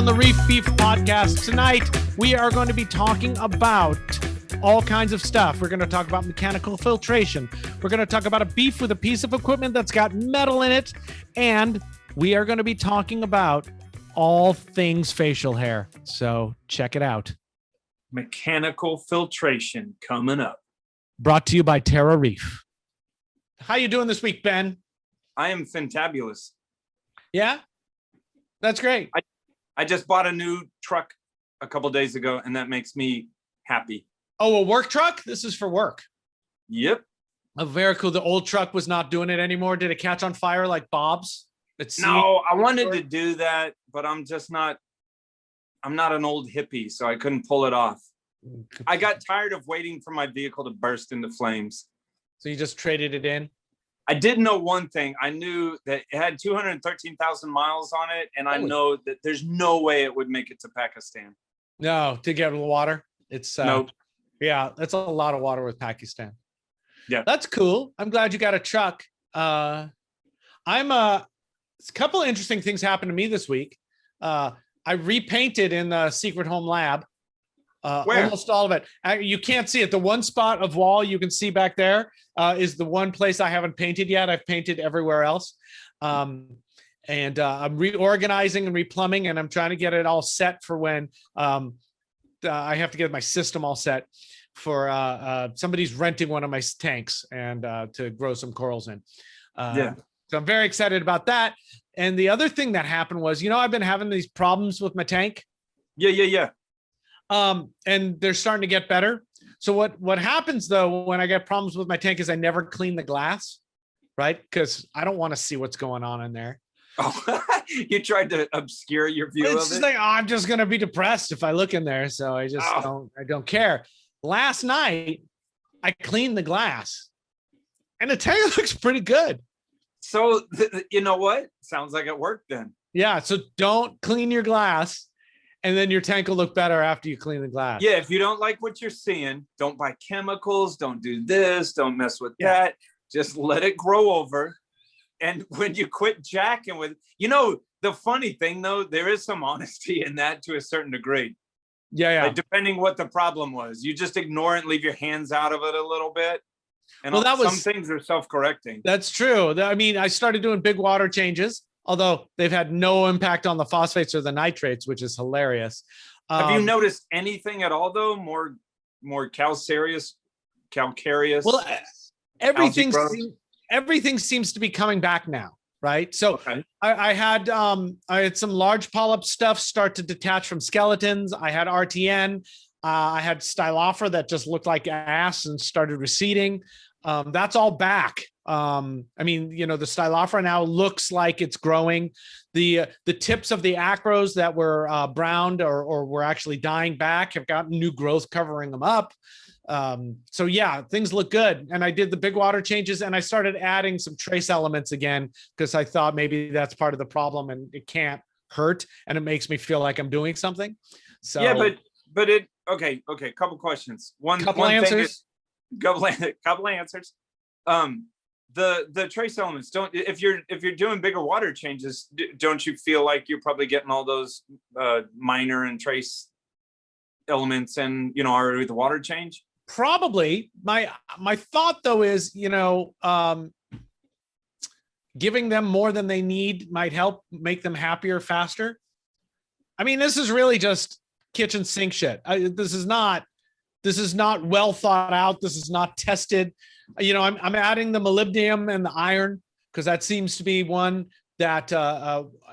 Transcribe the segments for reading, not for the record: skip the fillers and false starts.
on the Reef Beef podcast. Tonight, we are going to be talking about all kinds of stuff. We're going to talk about mechanical filtration. We're going to talk about a beef with a piece of equipment that's got metal in it. And we are going to be talking about all things facial hair. So check it out. Mechanical filtration coming up. Brought to you by TerraReef. How you doing this week, Ben? I am fantabulous. Yeah? That's great. I just bought a new truck a couple days ago, and that makes me happy. Oh, a work truck? This is for work. Yep. Oh, very cool. The old truck was not doing it anymore. Did it catch on fire like Bob's? No, I wanted to do that, but I'm not an old hippie, so I couldn't pull it off. I got tired of waiting for my vehicle to burst into flames. So you just traded it in? I did know one thing. I knew that it had 213,000 miles on it, and I know that there's no way it would make it to Pakistan. No, to get the water? It's nope. Yeah, that's a lot of water with Pakistan. Yeah. That's cool. I'm glad you got a truck. A couple of interesting things happened to me this week. I repainted in the Secret Home Lab. Where? Almost all of it. You can't see it. The one spot of wall you can see back there is the one place I haven't painted yet. I've painted everywhere else. I'm reorganizing and replumbing, and I'm trying to get it all set for when I have to get my system all set for somebody's renting one of my tanks and to grow some corals in. So I'm very excited about that. And the other thing that happened was, I've been having these problems with my tank. Yeah. And they're starting to get better. So what happens though, when I get problems with my tank is I never clean the glass, right? Because I don't want to see what's going on in there. Oh, you tried to obscure your view it's of just it? like, I'm just going to be depressed if I look in there. So I just don't care. Last night I cleaned the glass and the tank looks pretty good. So you know what? Sounds like it worked then. Yeah. So don't clean your glass. And then your tank will look better after you clean the glass. Yeah, if you don't like what you're seeing, don't buy chemicals, don't do this, don't mess with that. Just let it grow over. And when you quit jacking with, the funny thing though, there is some honesty in that to a certain degree. Yeah. Like, depending what the problem was. You just ignore it and leave your hands out of it a little bit. And some things are self-correcting. That's true. I mean, I started doing big water changes, although they've had no impact on the phosphates or the nitrates, which is hilarious. Have you noticed anything at all, though? More calcareous? Well, everything seems to be coming back now, right? So okay. I had some large polyp stuff start to detach from skeletons. I had RTN. I had stylophora that just looked like ass and started receding. That's all back. The stylophora now looks like it's growing. The tips of the acros that were browned or were actually dying back have gotten new growth covering them up. So yeah, things look good. And I did the big water changes and I started adding some trace elements again because I thought maybe that's part of the problem and it can't hurt and it makes me feel like I'm doing something. So yeah, but it okay. Couple questions. Couple answers. Couple answers. The trace elements if you're doing bigger water changes, don't you feel like you're probably getting all those minor and trace elements and already with the water change? Probably. My thought though is giving them more than they need might help make them happier faster. I mean, this is really just kitchen sink shit. This is not well thought out. This is not tested. I'm adding the molybdenum and the iron because that seems to be one that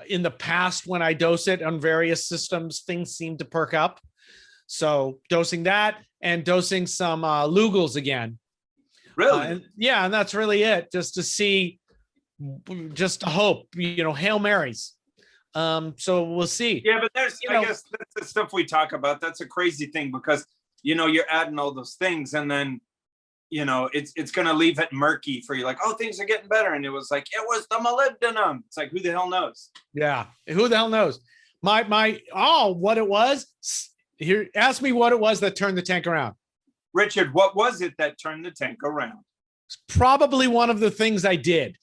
in the past when I dose it on various systems, things seem to perk up. So dosing that and dosing some Lugals again. Really? And that's really it. Just to see, just to hope, Hail Marys. So we'll see. Yeah, but I guess that's the stuff we talk about. That's a crazy thing because you're adding all those things and then it's going to leave it murky for you. Like, oh, things are getting better. And it was like, it was the molybdenum. It's like, who the hell knows? Yeah. Who the hell knows? What it was here. Ask me what it was that turned the tank around. Richard, what was it that turned the tank around? It's probably one of the things I did.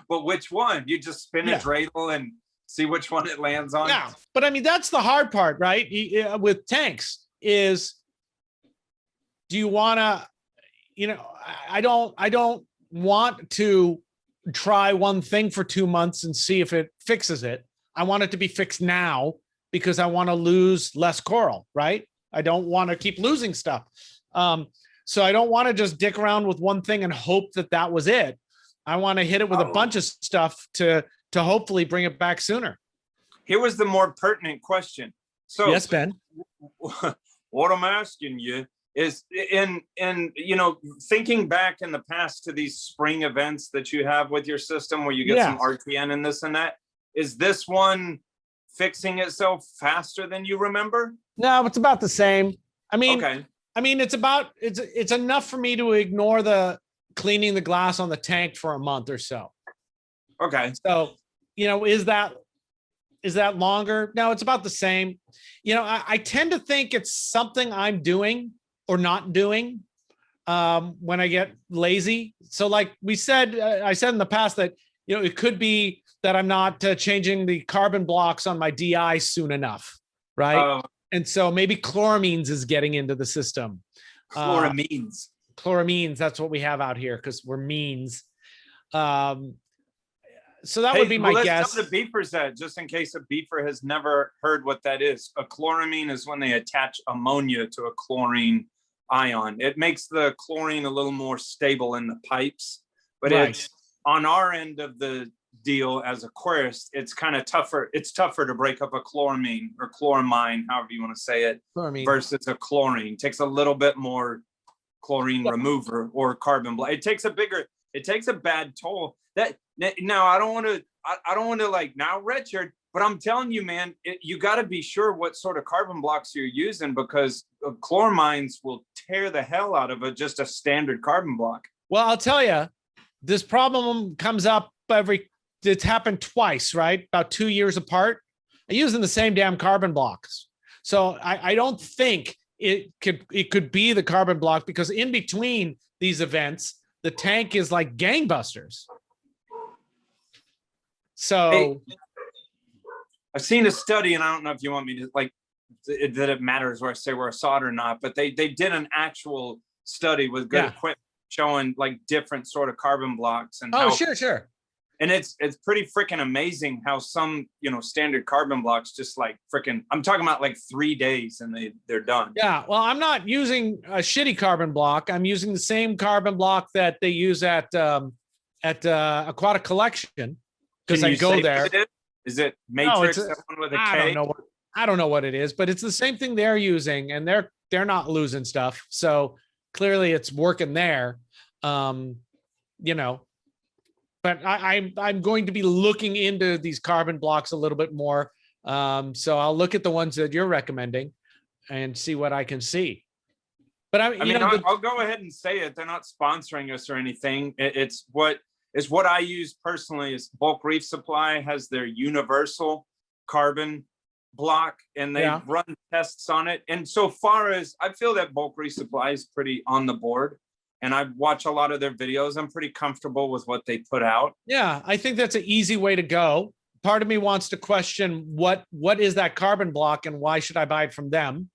But which one? You just spin a dreidel and see which one it lands on. Yeah, but I mean, that's the hard part, right? With tanks is, do you want to, I don't want to try one thing for 2 months and see if it fixes it. I want it to be fixed now because I want to lose less coral, right? I don't want to keep losing stuff. So I don't want to just dick around with one thing and hope that that was it. I want to hit it with a bunch of stuff to hopefully bring it back sooner. Here was the more pertinent question. So yes, Ben. What I'm asking you is in thinking back in the past to these spring events that you have with your system where you get some RTN and this and that, is this one fixing itself faster than you remember? No, it's about the same. I mean, okay. It's enough for me to ignore the cleaning the glass on the tank for a month or so. Okay. So, is that longer? No, it's about the same. I tend to think it's something I'm doing or not doing when I get lazy. So like we said, I said in the past that, it could be that I'm not changing the carbon blocks on my DI soon enough. Right. And so maybe chloramines is getting into the system. Chloramines. Chloramines. That's what we have out here because we're means. So that would be my guess. Tell the beefers that, just in case a beefer has never heard what that is. A chloramine is when they attach ammonia to a chlorine ion. It makes the chlorine a little more stable in the pipes, but it's on our end of the deal as aquarists, it's kind of tougher. It's tougher to break up a chloramine or chloramine, however you want to say it, versus a chlorine. It takes a little bit more chlorine remover or carbon black. It takes a bad toll. That now I don't want to like now Richard, but I'm telling you, man, you got to be sure what sort of carbon blocks you're using because chloramines will tear the hell out of just a standard carbon block. Well, I'll tell you, this problem comes up it's happened twice, right? About 2 years apart. I'm using the same damn carbon blocks. So I don't think it could be the carbon block because in between these events, the tank is like gangbusters. So hey, I've seen a study, and I don't know if you want me to that it matters where I say we're a solder or not, but they did an actual study with good equipment showing like different sort of carbon blocks and sure. And it's pretty freaking amazing how some, standard carbon blocks just like freaking, I'm talking about like 3 days and they're done. Yeah. Well, I'm not using a shitty carbon block. I'm using the same carbon block that they use at Aquatic Collection because I go there. Is it Matrix? No, with a K? I don't know what it is, but it's the same thing they're using and they're not losing stuff. So clearly it's working there. But I'm going to be looking into these carbon blocks a little bit more. So I'll look at the ones that you're recommending and see what I can see. But I'll go ahead and say it. They're not sponsoring us or anything. It's what I use personally is Bulk Reef Supply has their universal carbon block and they run tests on it. And so far as I feel that Bulk Reef Supply is pretty on the board. And I watch a lot of their videos. I'm pretty comfortable with what they put out. Yeah, I think that's an easy way to go. Part of me wants to question what is that carbon block and why should I buy it from them?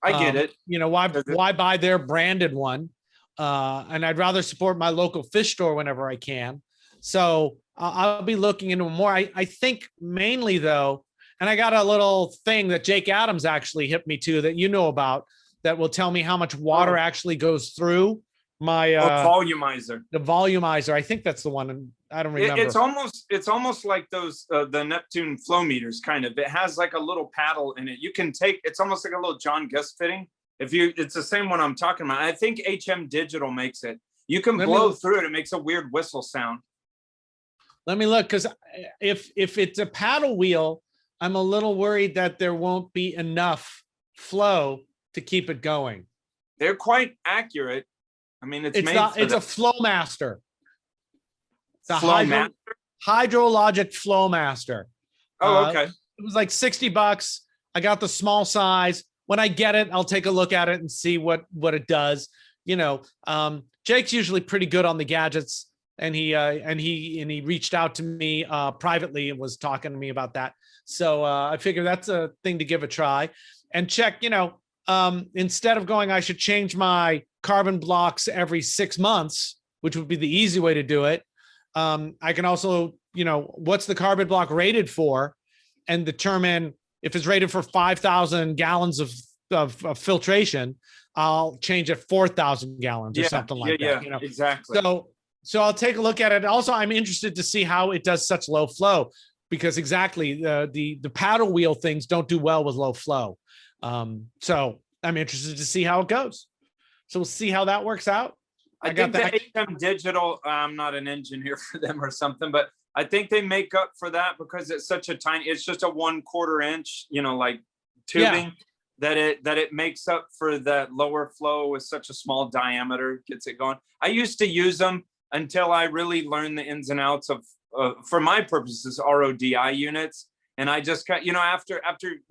I get it. Why buy their branded one? And I'd rather support my local fish store whenever I can. So I'll be looking into more. I think mainly though, and I got a little thing that Jake Adams actually hit me to that you know about that will tell me how much water actually goes through my volumizer. The volumizer. I think that's the one. And I don't remember. It's almost like those the Neptune flow meters kind of. It has like a little paddle in it. You can take. It's almost like a little John Guess fitting. It's the same one I'm talking about. I think HM Digital makes it. You can blow through it. It makes a weird whistle sound. Let me look, because if it's a paddle wheel, I'm a little worried that there won't be enough flow to keep it going. They're quite accurate. I mean, it's a Flowmaster. The Flowmaster? Hydrologic Flowmaster. Oh, okay. It was like $60. I got the small size. When I get it, I'll take a look at it and see what it does. Jake's usually pretty good on the gadgets. and he reached out to me privately and was talking to me about that. So I figure that's a thing to give a try and check, instead of going, I should change my carbon blocks every 6 months, which would be the easy way to do it. I can also, what's the carbon block rated for, and determine if it's rated for 5,000 gallons of filtration, I'll change it 4,000 gallons or something like that. Exactly. So I'll take a look at it. Also, I'm interested to see how it does such low flow, because exactly the paddle wheel things don't do well with low flow. So I'm interested to see how it goes. So we'll see how that works out. I think the HM Digital, I'm not an engineer for them or something, but I think they make up for that because it's such a tiny, it's just a 1/4 inch, like tubing, that it makes up for that lower flow with such a small diameter, gets it going. I used to use them until I really learned the ins and outs of, for my purposes, RODI units. And I just got, after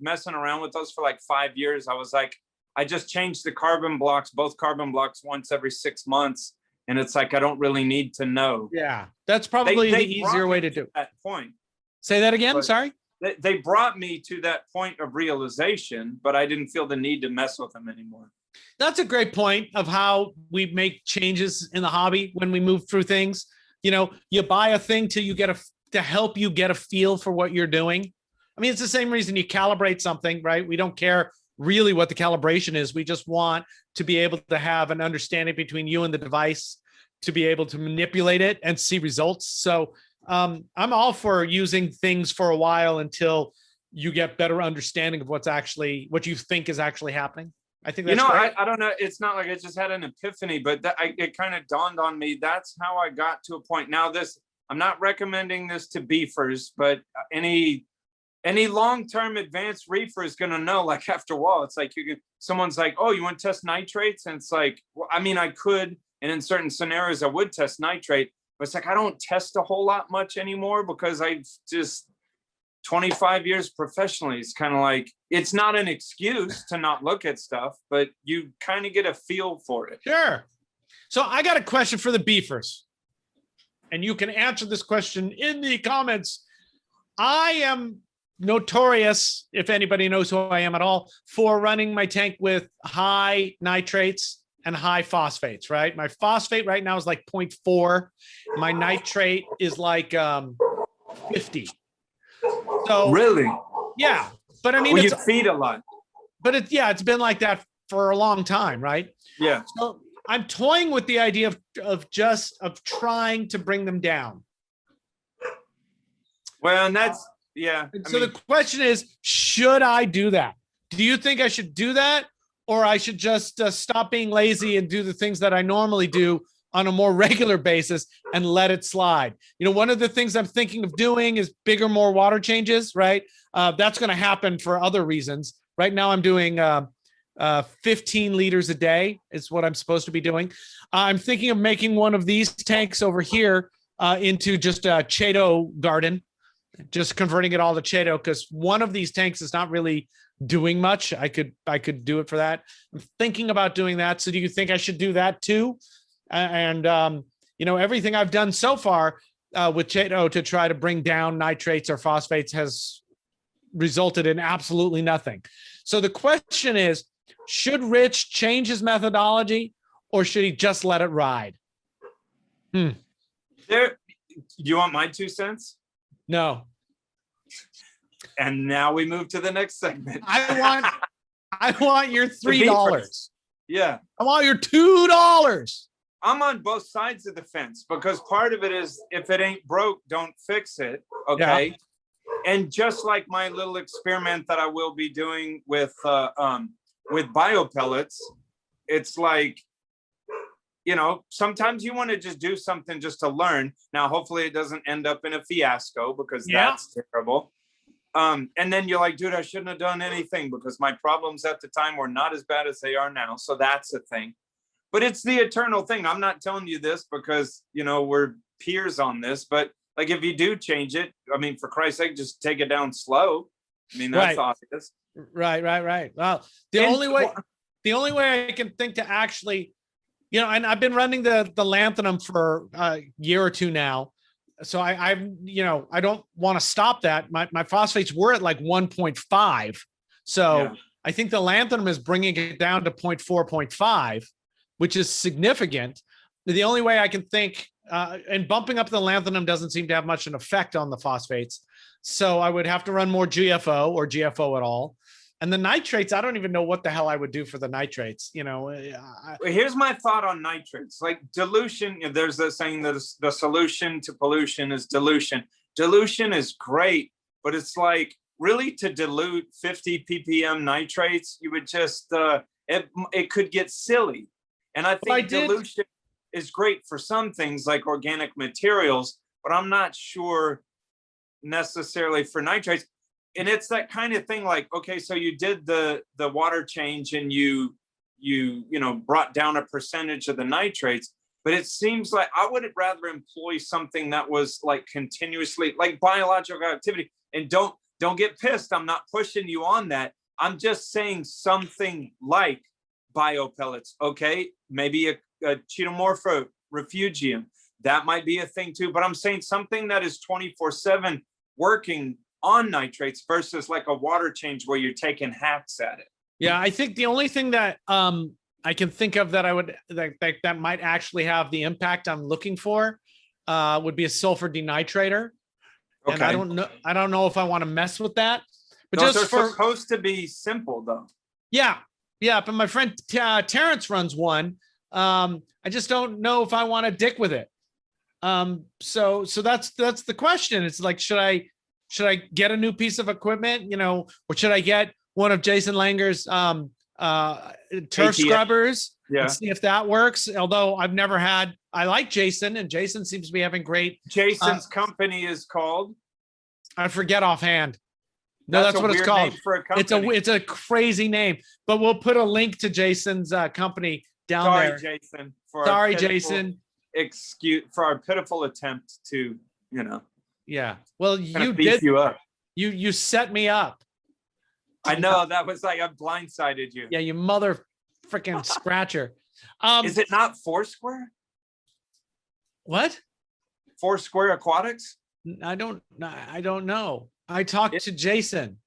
messing around with those for like 5 years, I was like, I just changed the carbon blocks, both carbon blocks, once every 6 months. And it's like, I don't really need to know. Yeah, that's probably the easier way to do it. That point. Say that again, sorry? They brought me to that point of realization, but I didn't feel the need to mess with them anymore. That's a great point of how we make changes in the hobby when we move through things. You buy a thing to help you get a feel for what you're doing. I mean, it's the same reason you calibrate something, right? We don't care really what the calibration is. We just want to be able to have an understanding between you and the device to be able to manipulate it and see results. So I'm all for using things for a while until you get better understanding of what you think is actually happening. I think that's great. I don't know. It's not like I just had an epiphany, but it kind of dawned on me. That's how I got to a point. Now I'm not recommending this to beefers, but any long-term advanced reefer is going to know, like after a while, it's like someone's like, oh, you want to test nitrates? And it's like, well, I mean, I could, and in certain scenarios I would test nitrate, but it's like, I don't test a whole lot much anymore because I've just 25 years professionally. It's kind of like, it's not an excuse to not look at stuff, but you kind of get a feel for it. Sure. So I got a question for the beefers, and you can answer this question in the comments. I am notorious, if anybody knows who I am at all, for running my tank with high nitrates and high phosphates, right? My phosphate right now is like 0.4. My nitrate is like 50. So really? Yeah. But I mean, you feed a lot. But it's been like that for a long time, right? Yeah. So I'm toying with the idea of trying to bring them down. Well, and that's, yeah. So the question is, should I do that? Do you think I should do that? Or I should just stop being lazy and do the things that I normally do on a more regular basis and let it slide? One of the things I'm thinking of doing is bigger, more water changes, right? That's going to happen for other reasons. Right now I'm doing 15 liters a day is what I'm supposed to be doing. I'm thinking of making one of these tanks over here into just a Chaeto garden, just converting it all to Chaeto, because one of these tanks is not really doing much. I could do it for that. I'm thinking about doing that. So do you think I should do that too? And everything I've done so far with Chaeto to try to bring down nitrates or phosphates has resulted in absolutely nothing. So the question is, should Rich change his methodology, or should he just let it ride? You want my 2 cents? No. And now we move to the next segment. I want your $3. Yeah. I want your $2. I'm on both sides of the fence, because part of it is, if it ain't broke, don't fix it. Okay. Yeah. And just like my little experiment that I will be doing with biopellets, it's like, sometimes you want to just do something just to learn. Now, hopefully it doesn't end up in a fiasco, because that's terrible. And then you're like, dude, I shouldn't have done anything because my problems at the time were not as bad as they are now. So that's a thing. But it's the eternal thing. I'm not telling you this because, we're peers on this, but like, if you do change it, I mean, for Christ's sake, just take it down slow. I mean, that's obvious. Right. Well, the only way I can think to actually, and I've been running the lanthanum for a year or two now. So I don't want to stop that. My phosphates were at like 1.5. So I think the lanthanum is bringing it down to 0.4, 0.5, which is significant. The only way I can think, and bumping up the lanthanum doesn't seem to have much an effect on the phosphates. So I would have to run more GFO or GFO at all. And the nitrates, I don't even know what the hell I would do for the nitrates. Here's my thought on nitrates. Like dilution, there's a saying that the solution to pollution is dilution. Dilution is great, but it's like really to dilute 50 ppm nitrates, you would just, it could get silly. And I think dilution is great for some things like organic materials, but I'm not sure necessarily for nitrates. And it's that kind of thing like, okay, so you did the water change and you brought down a percentage of the nitrates, but it seems like I would rather employ something that was like continuously like biological activity. And don't get pissed. I'm not pushing you on that. I'm just saying something like biopellets. Okay, maybe a Cheetomorpha refugium. That might be a thing too, but I'm saying something that is 24/7 working on nitrates versus like a water change where you're taking hacks at it. Yeah, I think the only thing that I can think of that I would that might actually have the impact I'm looking for would be a sulfur denitrator. Okay. And I don't know if I want to mess with that. But those are supposed to be simple though. Yeah. But my friend Terrence runs one. I just don't know if I want to dick with it. So that's the question. It's like, should I get a new piece of equipment, or should I get one of Jason Langer's turf scrubbers and see if that works? Although I like Jason, and Jason seems to be having great. Jason's company is called? I forget offhand. No, that's what it's called. It's a crazy name, but we'll put a link to Jason's company down there. Sorry, Jason. Excuse for our pitiful attempt to, Yeah. Well, you beef you up. You set me up. I know that was like I blindsided you. Yeah, you mother freaking scratcher. Is it not Foursquare? What? Foursquare Aquatics? I don't know. I talked to Jason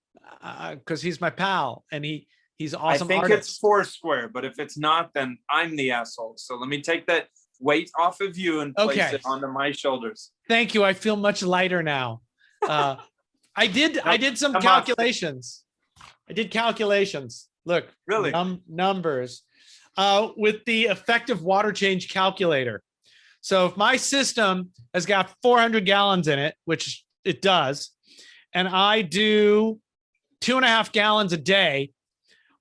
because he's my pal and he's awesome. I think it's Foursquare, but if it's not, then I'm the asshole. So let me take that weight off of you and place it onto my shoulders. Thank you. I feel much lighter now. I did some calculations. I did calculations. Look, really numbers with the effective water change calculator. So if my system has got 400 gallons in it, which it does, and I do 2.5 gallons a day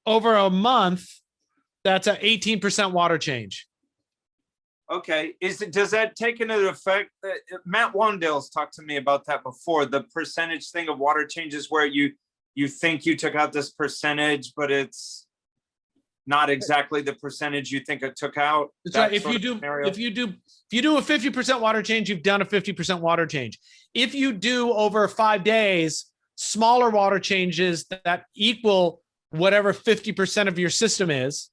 over a month, that's an 18% water change. Okay. Does that take into effect? Matt Wandale's talked to me about that before. The percentage thing of water changes where you think you took out this percentage, but it's not exactly the percentage you think it took out. That's right. If you do a 50% water change, you've done a 50% water change. If you do over 5 days, smaller water changes that equal whatever 50% of your system is,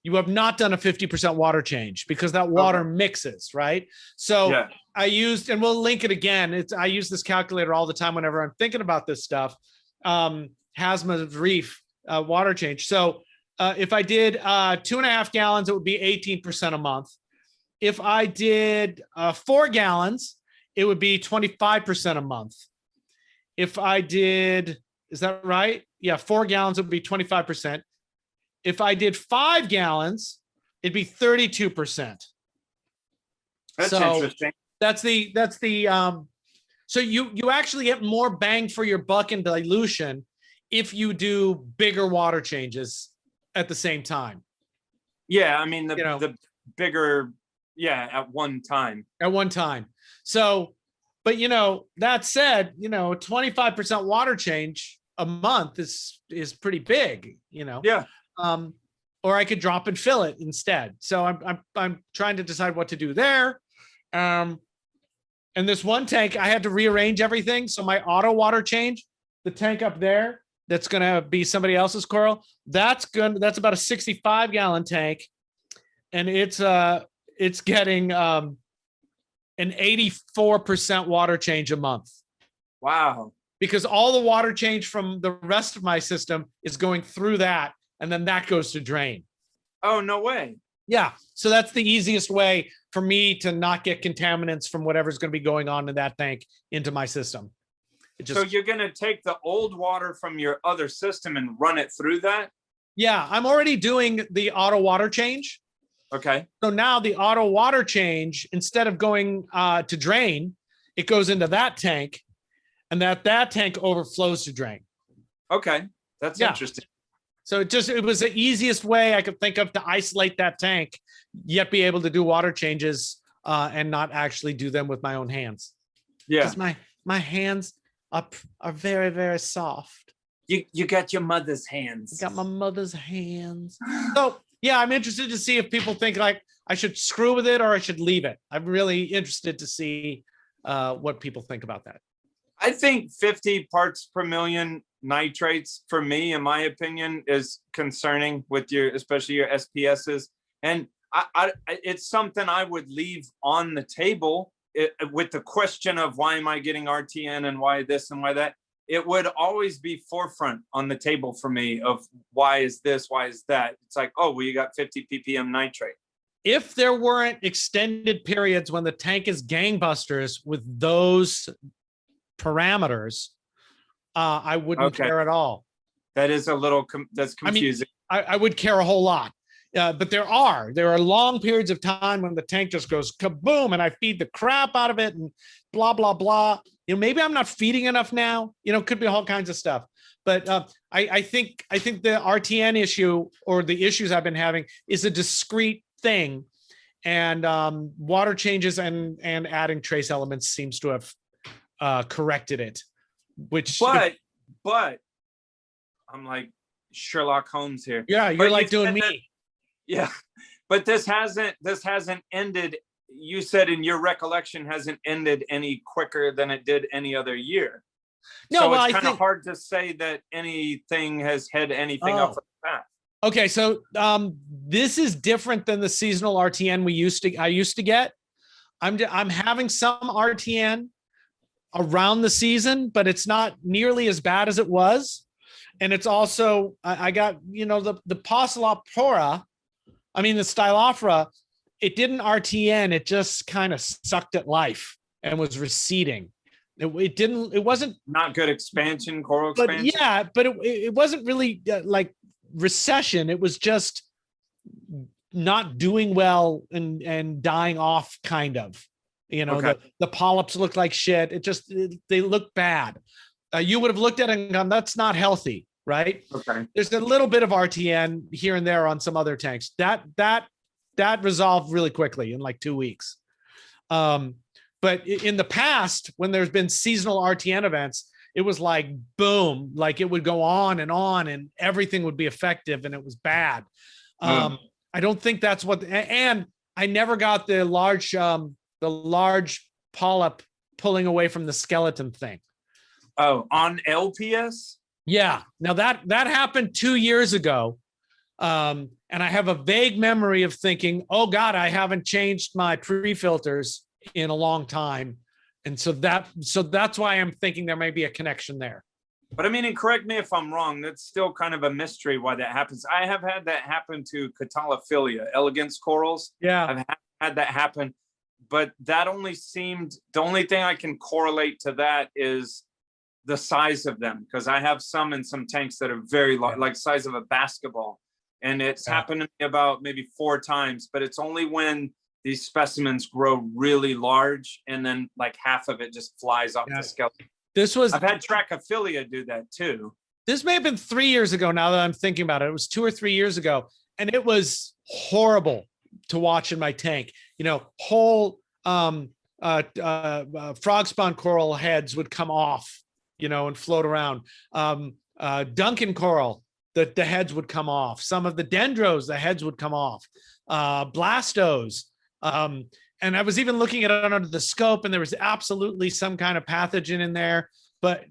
you have not done a 50% water change because that water mixes, right? So I used, and we'll link it again. I use this calculator all the time whenever I'm thinking about this stuff. Hasma's Reef water change. So if I did 2.5 gallons, it would be 18% a month. If I did 4 gallons, it would be 25% a month. If I did, is that right? Yeah, 4 gallons would be 25%. If I did 5 gallons, it'd be 32%. That's interesting. That's the so you actually get more bang for your buck in dilution if you do bigger water changes at the same time. Yeah, I mean the bigger, at one time. At one time. So, but that said, 25% water change a month is pretty big, Yeah. Or I could drop and fill it instead. So I'm trying to decide what to do there. And this one tank, I had to rearrange everything. So my auto water change, the tank up there, that's going to be somebody else's coral. That's about a 65 gallon tank. and it's getting an 84% water change a month. Wow. Because all the water change from the rest of my system is going through that, and then that goes to drain. Oh, no way. Yeah. So that's the easiest way for me to not get contaminants from whatever's going to be going on in that tank into my system. So you're going to take the old water from your other system and run it through that? Yeah, I'm already doing the auto water change. Okay. So now the auto water change, instead of going to drain, it goes into that tank, and that tank overflows to drain. Okay. That's interesting. So it was the easiest way I could think of to isolate that tank, yet be able to do water changes and not actually do them with my own hands. Yeah. Because my hands are very, very soft. You got your mother's hands. I got my mother's hands. So yeah, I'm interested to see if people think like I should screw with it or I should leave it. I'm really interested to see what people think about that. I think 50 parts per million nitrates, for me, in my opinion, is concerning with especially your SPSs. And it's something I would leave on the table with the question of why am I getting RTN and why this and why that. It would always be forefront on the table for me of why is this, why is that. It's like, oh, well, you got 50 ppm nitrate. If there weren't extended periods when the tank is gangbusters with those parameters, I wouldn't care at all. That is a little, that's confusing. I mean, I would care a whole lot. But there are long periods of time when the tank just goes kaboom and I feed the crap out of it and blah, blah, blah. You know, maybe I'm not feeding enough now, you know, could be all kinds of stuff. But I think the RTN issue or the issues I've been having is a discrete thing. And water changes and adding trace elements seems to have corrected it, which. But I'm like Sherlock Holmes here. Yeah, you're like doing me. Yeah, but this hasn't ended. You said in your recollection hasn't ended any quicker than it did any other year. No, so well, it's kind of hard to say that anything has had anything off of that. Okay, so this is different than the seasonal RTN I used to get. I'm having some RTN around the season, but it's not nearly as bad as it was. And it's also I got, you know, the Posilopora, I mean the Stylophora, it didn't RTN, it just kind of sucked at life and was receding. It wasn't not good expansion, coral expansion. But yeah, but it wasn't really like recession. It was just not doing well and dying off, kind of. You know, the polyps looked like shit. They look bad. You would have looked at it and gone, that's not healthy, right? Okay. There's a little bit of RTN here and there on some other tanks. That resolved really quickly in like 2 weeks. But in the past, when there's been seasonal RTN events, it was like, boom, like it would go on and everything would be effective and it was bad. I don't think that's and I never got the large polyp pulling away from the skeleton thing. Oh, on LPS? Yeah. Now that happened 2 years ago. And I have a vague memory of thinking, oh God, I haven't changed my pre-filters in a long time. And so that's why I'm thinking there may be a connection there. But I mean, and correct me if I'm wrong, that's still kind of a mystery why that happens. I have had that happen to Catallophilia, elegans corals. Yeah. I've had that happen, but that only seemed, the only thing I can correlate to that is the size of them. Because I have some in some tanks that are very large, like size of a basketball. And it's happened to me about maybe 4 times, but it's only when these specimens grow really large and then like half of it just flies off the skeleton. I've had Trachophilia do that too. This may have been 3 years ago now that I'm thinking about it. It was 2 or 3 years ago. And it was horrible to watch in my tank. You know, whole frog spawn coral heads would come off, you know, and float around. Duncan coral, the heads would come off. Some of the dendros, the heads would come off. Blastos. And I was even looking at it under the scope, and there was absolutely some kind of pathogen in there. but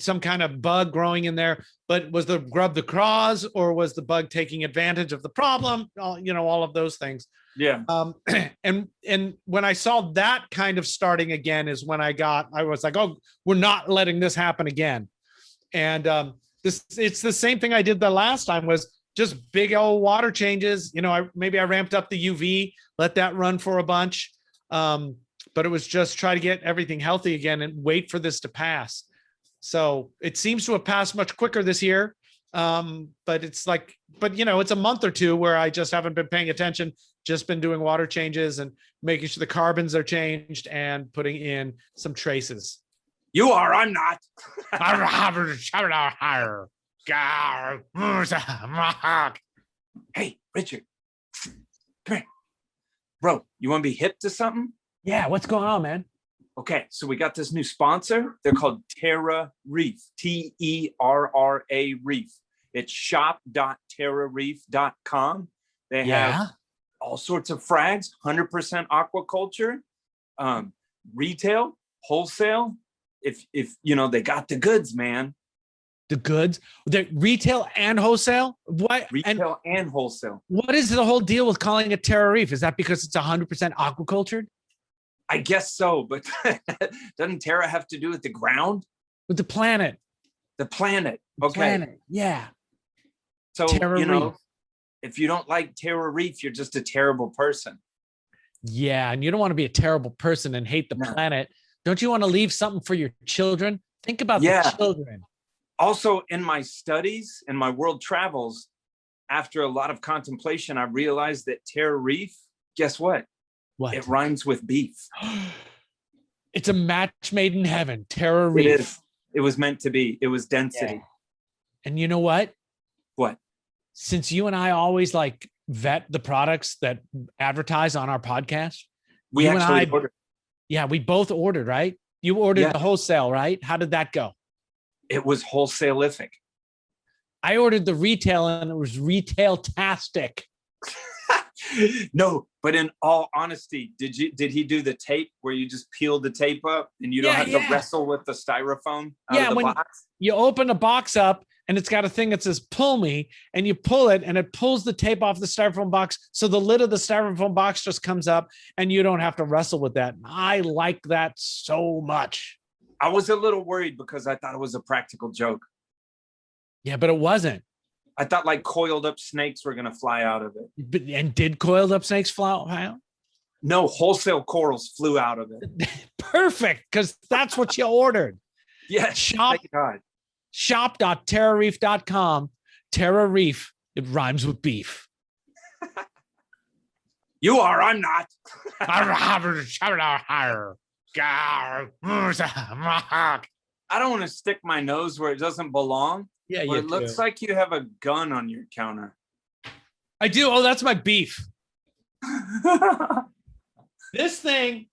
some kind of bug growing in there. But was the grub the cause, or was the bug taking advantage of the problem? All of those things. Yeah. And when I saw that kind of starting again is when I was like, oh, we're not letting this happen again. And it's the same thing I did the last time, was just big old water changes. Maybe I ramped up the UV, let that run for a bunch. But it was just try to get everything healthy again and wait for this to pass. So it seems to have passed much quicker this year. But it's a month or two where I just haven't been paying attention, just been doing water changes and making sure the carbons are changed and putting in some traces. You are, I'm not. Hey, Richard, come here. Bro, you want to be hip to something? Yeah, what's going on, man? Okay, so we got this new sponsor. They're called TerraReef, TerraReef. It's shop.terrareef.com. They have all sorts of frags, 100% aquaculture, retail, wholesale. If they got the goods, man. The goods, the retail and wholesale. What retail and wholesale? What is the whole deal with calling it TerraReef? Is that because it's 100% aquacultured? I guess so, but doesn't Terra have to do with the ground? With the planet. The planet. Okay. Planet. Yeah. So TerraReef. If you don't like TerraReef, you're just a terrible person. Yeah, and you don't want to be a terrible person and hate the planet. Don't you want to leave something for your children? Think about the children. Also, in my studies and my world travels, after a lot of contemplation, I realized that TerraReef, guess what? What? It rhymes with beef. It's a match made in heaven. TerraReef. It is. It was meant to be. It was density. Yeah. And you know what? What? Since you and I always vet the products that advertise on our podcast, we actually ordered. Yeah, we both ordered, right? You ordered the wholesale, right? How did that go? It was wholesale-ific. I ordered the retail and it was retail-tastic. No, but in all honesty, did he do the tape where you just peel the tape up and you don't have to wrestle with the styrofoam out of the box? You open the box up and it's got a thing that says pull me, and you pull it and it pulls the tape off the styrofoam box. So the lid of the styrofoam box just comes up and you don't have to wrestle with that. I like that so much. I was a little worried because I thought it was a practical joke. Yeah, but it wasn't. I thought coiled up snakes were going to fly out of it. And did coiled up snakes fly out? No, wholesale corals flew out of it. Perfect, because that's what you ordered. Yeah, thank God. Shop.terrareef.com. TerraReef. It rhymes with beef. You are, I'm not. I don't want to stick my nose where it doesn't belong. Yeah, it looks like you have a gun on your counter. I do. Oh, that's my beef. This thing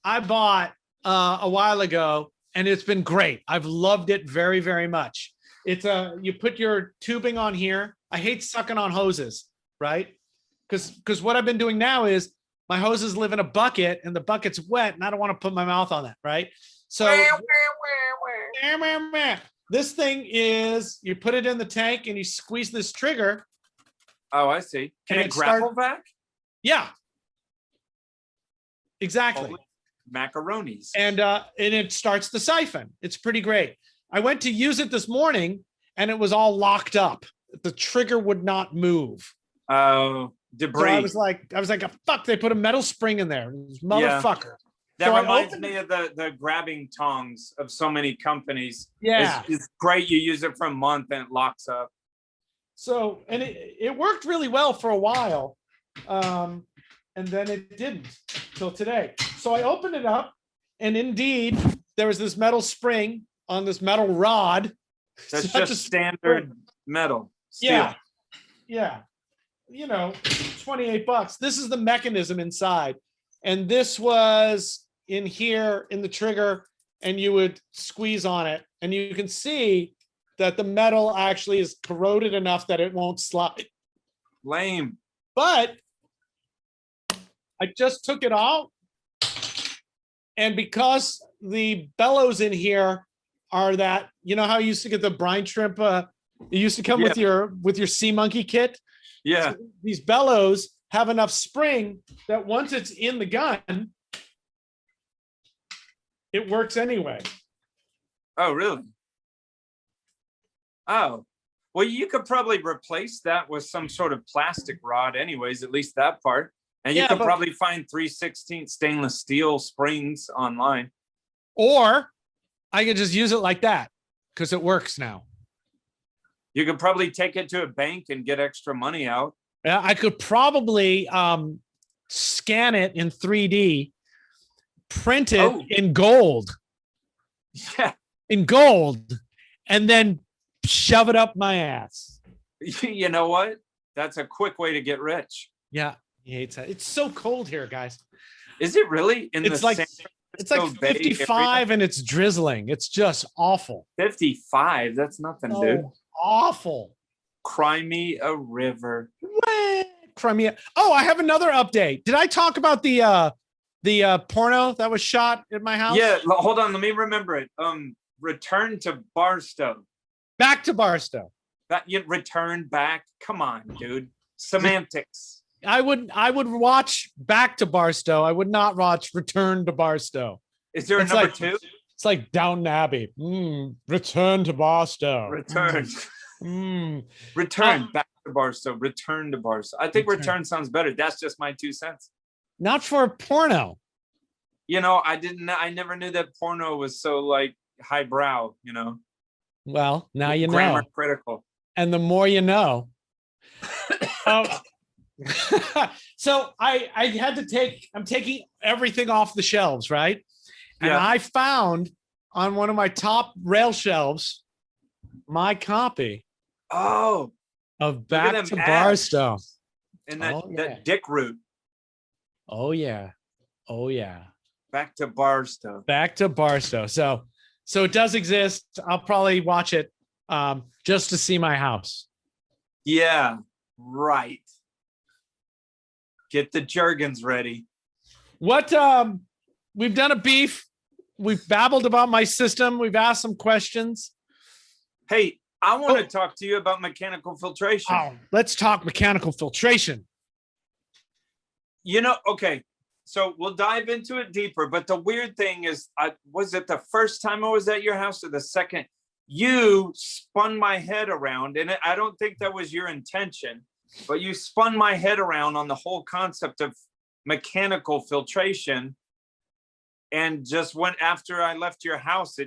I bought a while ago, and it's been great. I've loved it very, very much. It's you put your tubing on here. I hate sucking on hoses, right? Because what I've been doing now is my hoses live in a bucket and the bucket's wet and I don't want to put my mouth on that, right? So this thing is, you put it in the tank and you squeeze this trigger. Oh, I see. Can it grapple back? Yeah. Exactly. Holy macaronis. And it starts the siphon. It's pretty great. I went to use it this morning and it was all locked up. The trigger would not move. Oh, debris. So I was like, fuck, they put a metal spring in there. Motherfucker. Yeah. That reminds me of the grabbing tongs of so many companies. Yeah. It's great. You use it for a month and it locks up. So, and it worked really well for a while. And then it didn't till today. So I opened it up and indeed there was this metal spring on this metal rod. That's just standard metal. Steel. Yeah. 28 bucks. This is the mechanism inside. And this was in here in the trigger, and you would squeeze on it. And you can see that the metal actually is corroded enough that it won't slide. Lame. But I just took it out. And because the bellows in here are that, you know how you used to get the brine shrimp, it used to come with your sea monkey kit. Yeah. So these bellows have enough spring that once it's in the gun, it works anyway. Oh, really? Oh, well, you could probably replace that with some sort of plastic rod anyways, at least that part. And you could probably find 3/16 stainless steel springs online. Or I could just use it like that because it works now. You could probably take it to a bank and get extra money out. Yeah, I could probably scan it in 3D, print it in gold. Yeah. In gold, and then shove it up my ass. You know what? That's a quick way to get rich. Yeah, he hates that. It's so cold here, guys. Is it really? It's like 55 and it's drizzling. It's just awful. 55. That's nothing, dude. Awful. Cry me a river. Cry me. Oh, I have another update. Did I talk about the porno that was shot at my house? Yeah, hold on. Let me remember it. Return to Barstow. Back to Barstow. Return back. Come on, dude. Semantics. I would watch Back to Barstow. I would not watch Return to Barstow. Is there a number 2? It's like Downton Abbey. Return to Barstow. Return. Return back to Barstow. Return to Barstow. I think return sounds better. That's just my 2 cents. Not for porno. You know, I never knew that porno was so like highbrow, you know. Well, now you know. Grammar critical. And the more you know. So I had to I'm taking everything off the shelves, right? And I found on one of my top rail shelves my copy of Back to Barstow. And that dick root. Oh yeah. Back to Barstow. Back to Barstow. So it does exist. I'll probably watch it just to see my house. Yeah, right. Get the Jergens ready. What we've done a beef. We've babbled about my system. We've asked some questions. Hey, I want to talk to you about mechanical filtration. Oh, let's talk mechanical filtration. You know, okay. So we'll dive into it deeper. But the weird thing is, was it the first time I was at your house or the second? You spun my head around, and I don't think that was your intention, but you spun my head around on the whole concept of mechanical filtration. And just went after I left your house,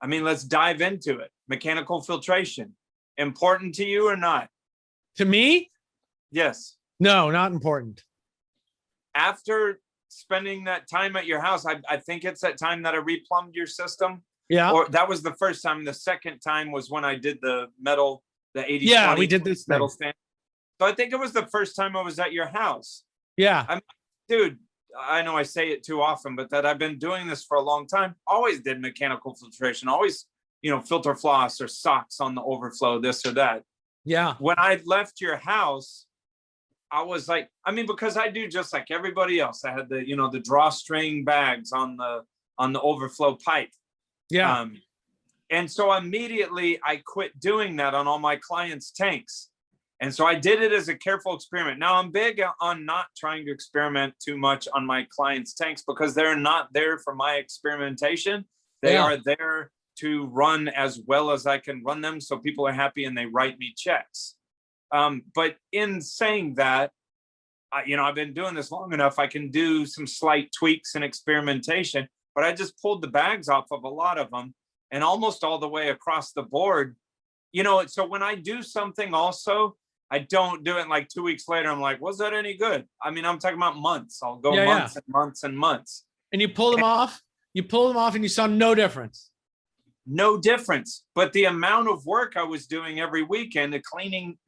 let's dive into it. Mechanical filtration. Important to you or not? To me? Yes. No, not important. After spending that time at your house, I think it's that time that I replumbed your system. Yeah. Or that was the first time. The second time was when I did the metal, the 80. Yeah, we did this metal stand. So I think it was the first time I was at your house. Yeah. Dude, I know I say it too often, but that I've been doing this for a long time. Always did mechanical filtration. Always, filter floss or socks on the overflow, this or that. Yeah. When I left your house, I was like, because I do just like everybody else. I had the drawstring bags on the overflow pipe. Yeah. And so immediately I quit doing that on all my clients' tanks. And so I did it as a careful experiment. Now I'm big on not trying to experiment too much on my clients' tanks because they're not there for my experimentation. They are there to run as well as I can run them. So people are happy and they write me checks. But in saying that, I've been doing this long enough. I can do some slight tweaks and experimentation, but I just pulled the bags off of a lot of them and almost all the way across the board. So when I do something also, I don't do it like 2 weeks later. I'm like, was that any good? I'm talking about months. I'll go months and months and months. And you pull them off. You pull them off and you saw no difference. No difference. But the amount of work I was doing every weekend, the cleaning,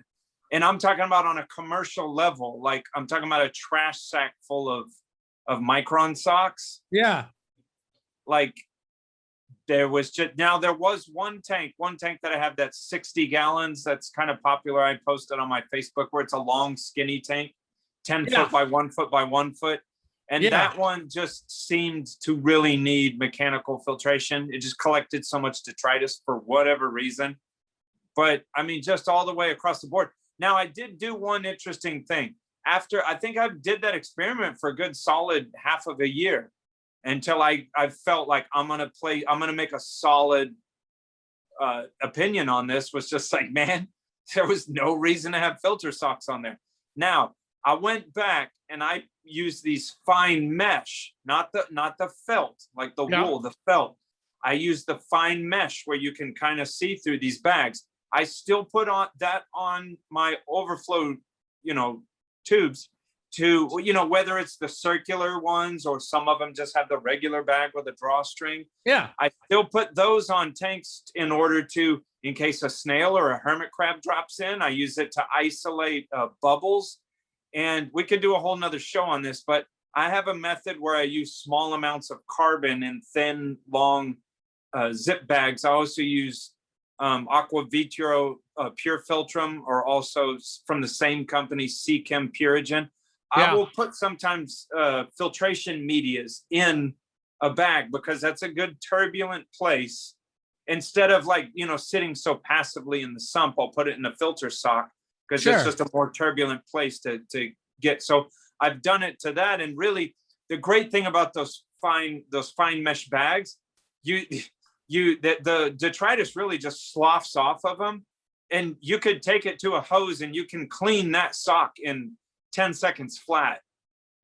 and I'm talking about on a commercial level, like I'm talking about a trash sack full of Micron socks. Yeah. Like there was one tank that I have that's 60 gallons. That's kind of popular. I posted on my Facebook where it's a long, skinny tank, 10 foot by 1 foot by 1 foot. And that one just seemed to really need mechanical filtration. It just collected so much detritus for whatever reason. But I mean, just all the way across the board. Now, I did do one interesting thing. After, I think I did that experiment for a good solid half of a year until I felt like I'm going to make a solid opinion on this. Was just like, man, there was no reason to have filter socks on there. Now, I went back and I used these fine mesh, not the felt, like the wool, the felt. I used the fine mesh where you can kind of see through these bags. I still put on my overflow, tubes to, whether it's the circular ones or some of them just have the regular bag with a drawstring. Yeah. I still put those on tanks in order to, in case a snail or a hermit crab drops in, I use it to isolate bubbles. And we could do a whole nother show on this, but I have a method where I use small amounts of carbon in thin, long zip bags. I also use Aqua Vitro Pure Filtrum, or also from the same company, Chem Purigen. I will put sometimes filtration medias in a bag because that's a good turbulent place. Instead of sitting so passively in the sump, I'll put it in a filter sock because it's just a more turbulent place to get. So I've done it to that. And really the great thing about those fine mesh bags, the detritus really just sloughs off of them. And you could take it to a hose and you can clean that sock in 10 seconds flat.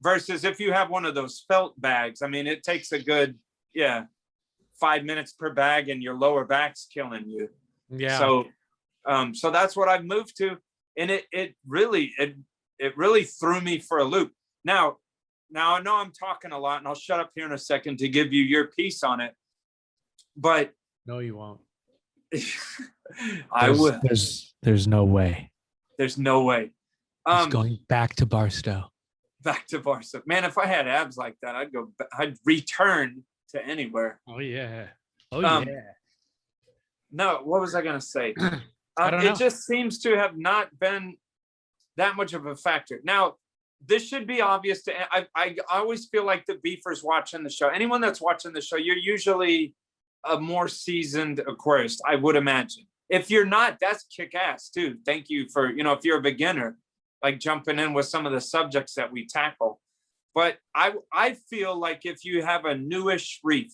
Versus if you have one of those felt bags, I mean, it takes a good, 5 minutes per bag and your lower back's killing you. Yeah. So that's what I've moved to. And it really threw me for a loop. Now I know I'm talking a lot and I'll shut up here in a second to give you your piece on it. But no, you won't. I will. There's no way. There's no way. It's going back to Barstow. Back to Barstow. Man, if I had abs like that, I'd return to anywhere. Oh yeah. Oh yeah. No, what was I gonna say? I don't know. It just seems to have not been that much of a factor. Now, this should be obvious to I always feel like the beefers watching the show. Anyone that's watching the show, you're usually a more seasoned aquarist, I would imagine. If you're not, that's kick-ass too. Thank you for, if you're a beginner, like jumping in with some of the subjects that we tackle. But I feel like if you have a newish reef,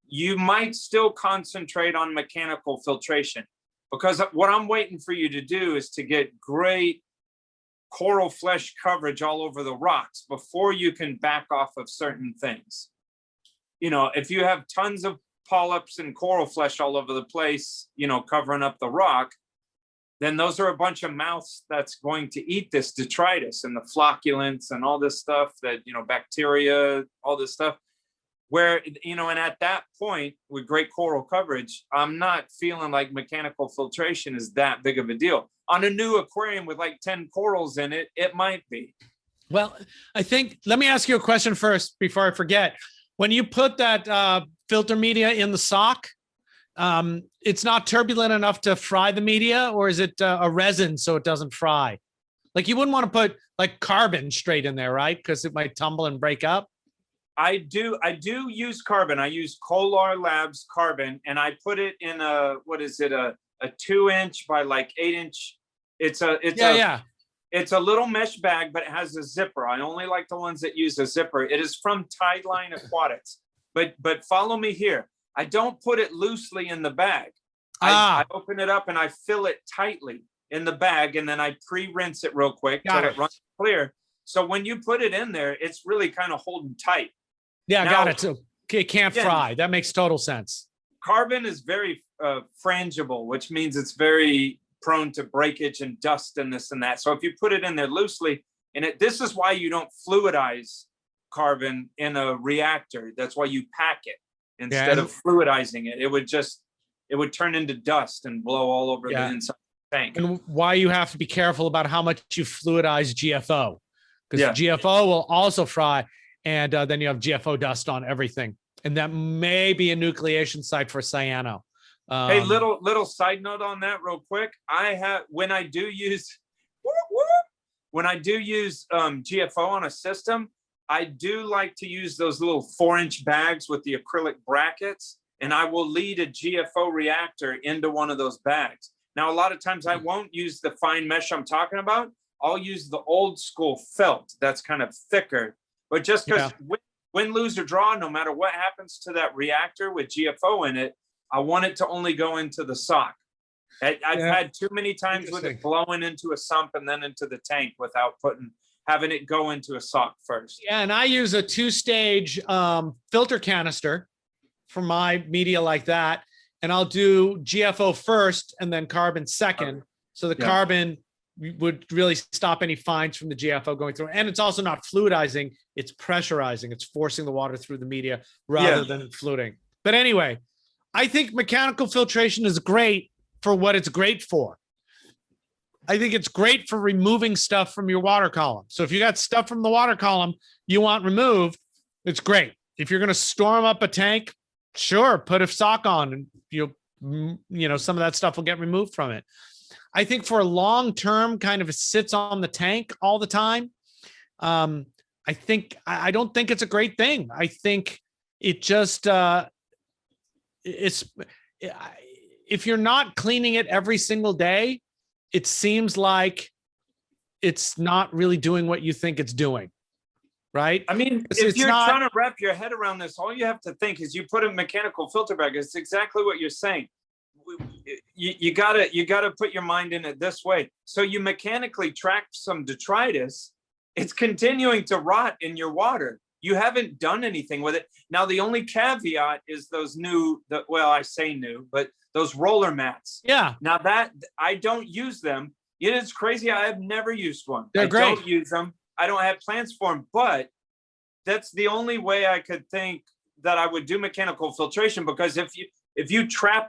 you might still concentrate on mechanical filtration, because what I'm waiting for you to do is to get great coral flesh coverage all over the rocks before you can back off of certain things. If you have tons of polyps and coral flesh all over the place, covering up the rock, then those are a bunch of mouths that's going to eat this detritus and the flocculents and all this stuff that, bacteria, all this stuff. Where, and at that point with great coral coverage, I'm not feeling like mechanical filtration is that big of a deal. On a new aquarium with like 10 corals in it, it might be. Well, let me ask you a question first before I forget. When you put that filter media in the sock, it's not turbulent enough to fry the media, or is it a resin so it doesn't fry? Like you wouldn't want to put like carbon straight in there, right? Because it might tumble and break up. I do use carbon. I use Kolar Labs carbon, and I put it in a 2-inch by like 8-inch. It's a little mesh bag, but it has a zipper. I only like the ones that use a zipper. It is from Tideline Aquatics. But follow me here. I don't put it loosely in the bag. I open it up and I fill it tightly in the bag, and then I pre-rinse it real quick till it runs clear. So when you put it in there, it's really kind of holding tight. Yeah, got it. So it can't fry. That makes total sense. Carbon is very frangible, which means it's very prone to breakage and dust and this and that. So if you put it in there loosely, this is why you don't fluidize carbon in a reactor. That's why you pack it instead of fluidizing it. It would turn into dust and blow all over the inside of the tank. And why you have to be careful about how much you fluidize GFO, because GFO will also fry, and then you have GFO dust on everything. And that may be a nucleation site for cyano. Hey, little side note on that real quick. When I do use, when I do use GFO on a system, I do like to use those little 4-inch bags with the acrylic brackets, and I will lead a GFO reactor into one of those bags. Now, a lot of times I won't use the fine mesh I'm talking about. I'll use the old school felt that's kind of thicker, but just because win, lose, or draw, no matter what happens to that reactor with GFO in it, I want it to only go into the sock. I've had too many times with it blowing into a sump and then into the tank without having it go into a sock first. Yeah, and I use a 2-stage filter canister for my media like that. And I'll do GFO first and then carbon second. So the carbon would really stop any fines from the GFO going through. And it's also not fluidizing, it's pressurizing. It's forcing the water through the media rather than fluiding. But anyway, I think mechanical filtration is great for what it's great for. I think it's great for removing stuff from your water column. So if you got stuff from the water column you want removed, it's great. If you're going to storm up a tank, sure, put a sock on and you know, some of that stuff will get removed from it. I think for a long term kind of sits on the tank all the time. I don't think it's a great thing. I think it just, if you're not cleaning it every single day, it seems like it's not really doing what you think it's doing. Right. I mean, if you're trying to wrap your head around this, all you have to think is you put a mechanical filter bag. It's exactly what you're saying. You gotta put your mind in it this way. So you mechanically trap some detritus. It's continuing to rot in your water. You haven't done anything with it. Now, the only caveat is those I say new, but those roller mats. Yeah. Now that I don't use them. It is crazy. I have never used one. They're great. I don't use them. I don't have plans for them, but that's the only way I could think that I would do mechanical filtration, because if you trap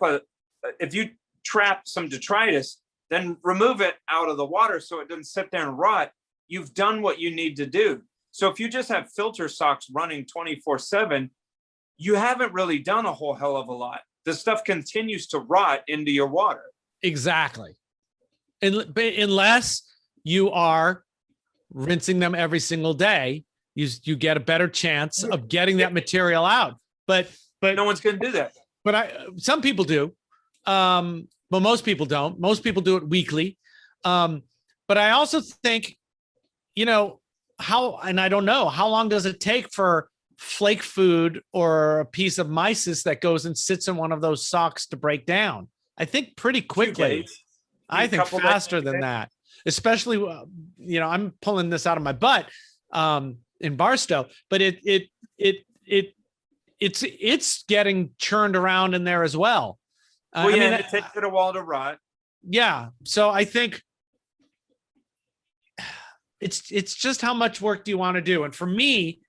some detritus, then remove it out of the water so it doesn't sit there and rot. You've done what you need to do. So if you just have filter socks running 24/7, you haven't really done a whole hell of a lot. The stuff continues to rot into your water. Exactly. Unless you are rinsing them every single day, you get a better chance of getting that material out. But no one's going to do that. But some people do. But most people don't. Most people do it weekly. But I also think, you know, and I don't know, how long does it take for flake food or a piece of mysis that goes and sits in one of those socks to break down? I think pretty quickly. I think faster than that. Especially, you know, I'm pulling this out of my butt in Barstow, but it's getting churned around in there as well. Well, yeah, I mean, it takes it a while to rot. Yeah, so I think it's just how much work do you want to do, and for me,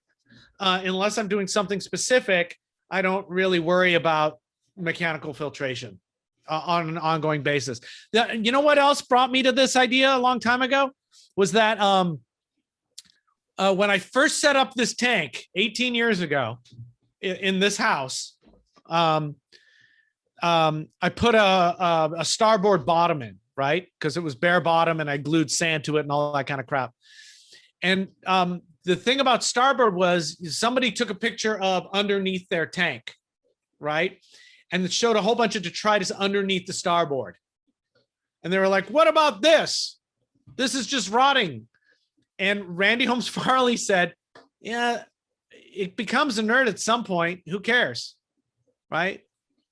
unless I'm doing something specific, I don't really worry about mechanical filtration on an ongoing basis. You know what else brought me to this idea a long time ago was that when I first set up this tank 18 years ago in this house, I put a starboard bottom in, right? Because it was bare bottom and I glued sand to it and all that kind of crap. And the thing about starboard was somebody took a picture of underneath their tank, right? And it showed a whole bunch of detritus underneath the starboard. And they were like, what about this? This is just rotting. And Randy Holmes Farley said, yeah, it becomes inert at some point. Who cares? Right?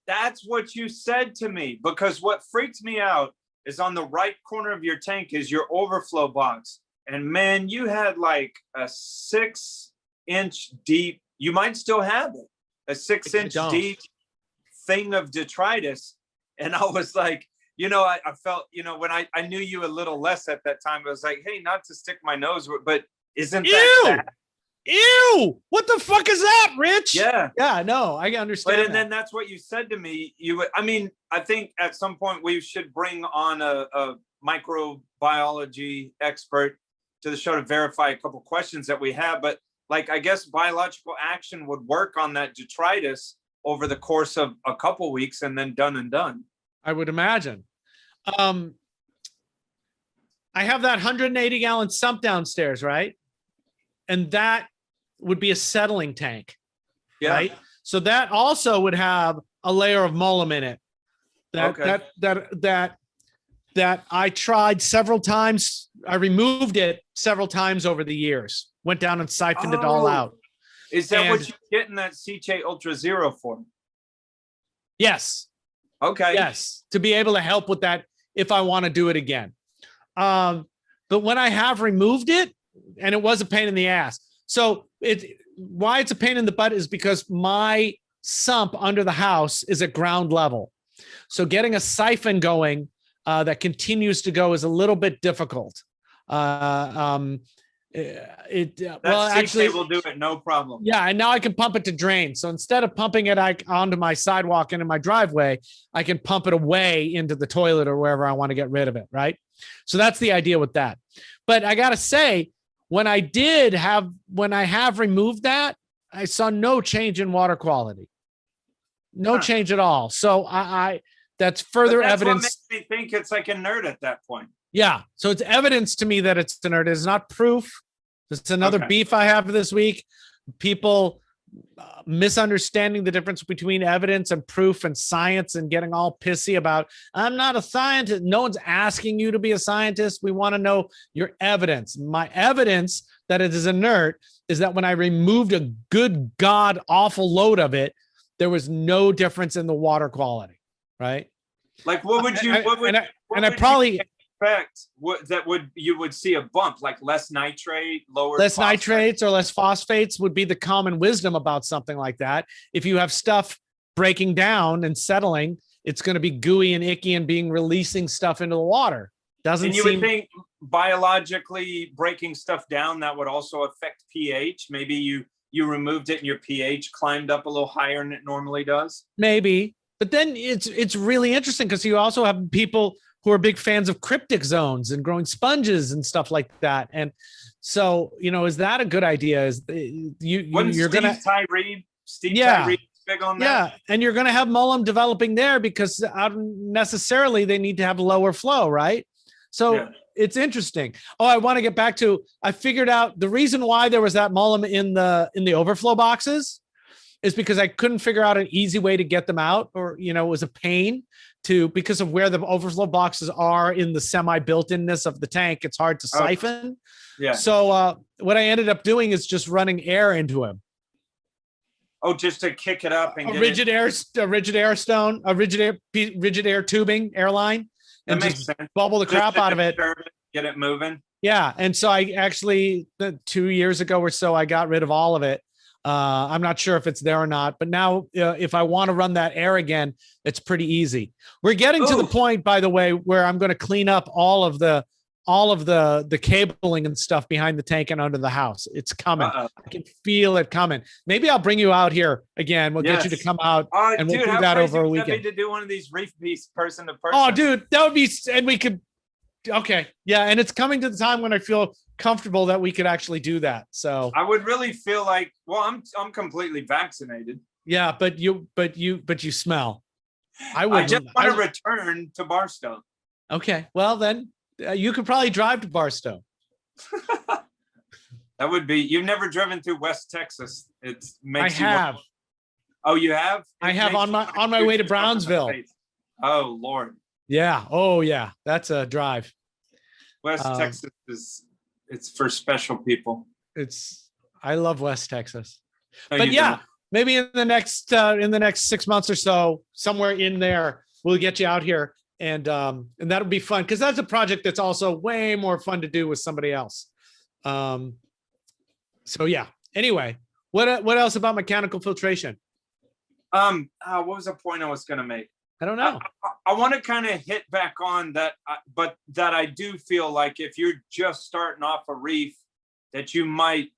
That's what you said to me, because what freaked me out is on the right corner of your tank is your overflow box. And man, you had like a 6-inch deep, you might still have it, a 6-inch deep thing of detritus. And I was like, you know, I felt, you know, when I knew you a little less at that time, I was like, hey, not to stick my nose, but isn't that bad? Ew! What the fuck is that, Rich? Yeah. Yeah, no, I understand. But and then that's what you said to me. I mean, I think at some point we should bring on a microbiology expert to the show to verify a couple questions that we have. But like, I guess biological action would work on that detritus over the course of a couple weeks and then done and done. I would imagine. I have that 180-gallon sump downstairs, right? And that would be a settling tank, right? So that also would have a layer of mullim in it. That I tried several times. I removed it several times over the years. Went down and siphoned it all out. Is that what you're getting that CJ Ultra Zero for? Yes. Okay. Yes, to be able to help with that if I want to do it again. But when I have removed it, and it was a pain in the ass. So why it's a pain in the butt is because my sump under the house is at ground level. So getting a siphon going that continues to go is a little bit difficult. Actually will do it, no problem. Yeah, and now I can pump it to drain. So instead of pumping it onto my sidewalk and in my driveway, I can pump it away into the toilet or wherever I want to get rid of it, right? So that's the idea with that. But I gotta say, when I have removed that, I saw no change in water quality, no change at all. So that's further evidence. What makes me think it's like inert at that point. Yeah. So it's evidence to me that it's inert. It's not proof. It's another beef I have this week. People misunderstanding the difference between evidence and proof and science and getting all pissy about, I'm not a scientist. No one's asking you to be a scientist. We want to know your evidence. My evidence that it is inert is that when I removed a good God awful load of it, there was no difference in the water quality. Right. Like what would you, expect you would see a bump, like less nitrate, less nitrates or less phosphates would be the common wisdom about something like that. If you have stuff breaking down and settling, it's going to be gooey and icky and releasing stuff into the water. And you would think biologically breaking stuff down, that would also affect pH. Maybe you removed it and your pH climbed up a little higher than it normally does. Maybe, but then it's really interesting because you also have people who are big fans of cryptic zones and growing sponges and stuff like that. And so, is that a good idea? Is you're going to TerraReef big on that? Yeah. And you're going to have mullim developing there because necessarily they need to have lower flow. Right. So it's interesting. Oh, I want to get back to, I figured out the reason why there was that mullim in the overflow boxes is because I couldn't figure out an easy way to get them out, or, it was a pain because of where the overflow boxes are in the semi-built-inness of the tank. It's hard to siphon. Yeah. So what I ended up doing is just running air into him. Oh, just to kick it up and a rigid air tubing airline, and just bubble the crap out of it. Get it moving. Yeah. And so I actually 2 years ago or so, I got rid of all of it. I'm not sure if it's there or not, but now if I want to run that air again, it's pretty easy. We're getting to the point, by the way, where I'm going to clean up all of the cabling and stuff behind the tank and under the house. It's coming. I can feel it coming. Maybe I'll bring you out here again. We'll get you to come out and we'll do that over a weekend. To do one of these reef piece person to person. Oh, dude, that would be, and we could. Okay. Yeah. And it's coming to the time when I feel comfortable that we could actually do that. So I would really feel like, well, I'm completely vaccinated. Yeah. But you smell. I just want to return to Barstow. Okay. Well, then you could probably drive to Barstow. That would be, you've never driven through West Texas. I have. Oh, you have? I have on my way to Brownsville. Oh, Lord. Yeah. Oh, yeah. That's a drive. West Texas it's for special people. I love West Texas. No, but yeah, maybe in the next 6 months or so, somewhere in there, we'll get you out here, and that'll be fun because that's a project that's also way more fun to do with somebody else. So yeah. Anyway, what else about mechanical filtration? What was the point I was going to make? I don't know. I want to kind of hit back on that, but that I do feel like if you're just starting off a reef, that you might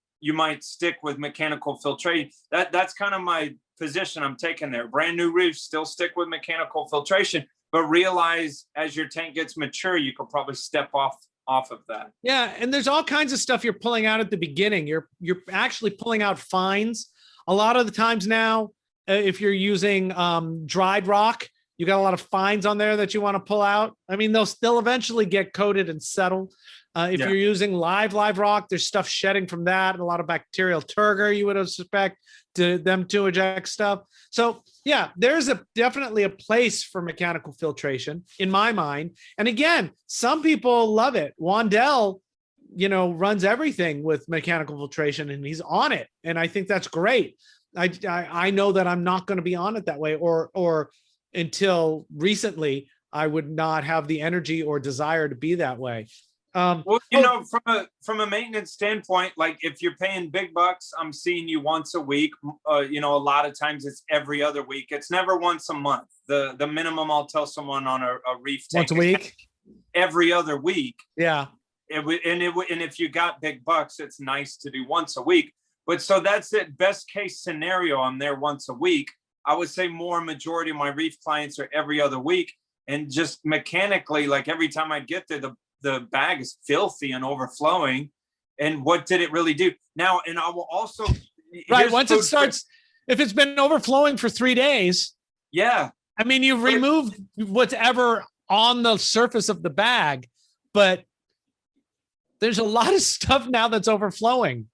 stick with mechanical filtration. That's kind of my position I'm taking there. Brand new reefs, still stick with mechanical filtration, but realize as your tank gets mature, you could probably step off of that. Yeah, and there's all kinds of stuff you're pulling out at the beginning. You're actually pulling out fines. A lot of the times now, if you're using dried rock, You got a lot of fines on there that you want to pull out. I mean, they'll eventually get coated and settle. If you're using live rock, there's stuff shedding from that, and a lot of bacterial turgor you would expect them to eject stuff. So yeah, there's definitely a place for mechanical filtration in my mind. And again, some people love it. Wandell, runs everything with mechanical filtration, and he's on it, and I think that's great. I know that I'm not going to be on it that way, or until recently, I would not have the energy or desire to be that way. Well, from a maintenance standpoint, like if you're paying big bucks, I'm seeing you once a week. A lot of times it's every other week. It's never once a month. The minimum I'll tell someone on a reef tank once a week, every other week. Yeah. And if you got big bucks, it's nice to do once a week. But so that's it. Best case scenario, I'm there once a week. I would say majority of my reef clients are every other week. And just mechanically, like every time I get there, the bag is filthy and overflowing. And what did it really do? Now, and I will also right once it starts, if it's been overflowing for 3 days. Yeah. I mean, you've removed whatever on the surface of the bag, but there's a lot of stuff now that's overflowing.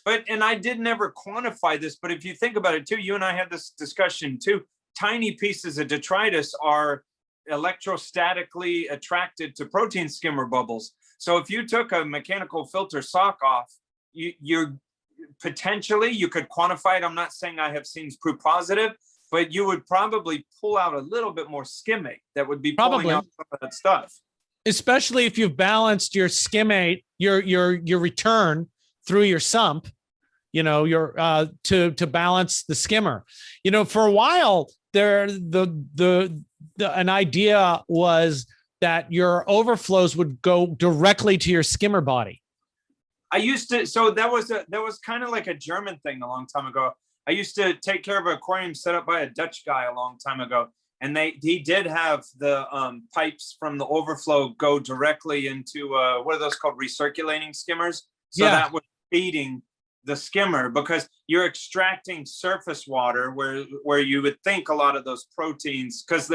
And I did never quantify this, but if you think about it too, you and I had this discussion too. Tiny pieces of detritus are electrostatically attracted to protein skimmer bubbles. So if you took a mechanical filter sock off, you potentially, you could quantify it. I'm not saying I have seen proof positive, but you would probably pull out a little bit more skimmate that would be pulling out some of that stuff. Especially if you've balanced your skimmate, your return through your sump, to balance the skimmer. For a while there, an idea was that your overflows would go directly to your skimmer body. So that was kind of like a German thing a long time ago. I used to take care of an aquarium set up by a Dutch guy a long time ago. And he did have the pipes from the overflow go directly into, what are those called? Recirculating skimmers. So that was feeding the skimmer, because you're extracting surface water where you would think a lot of those proteins, because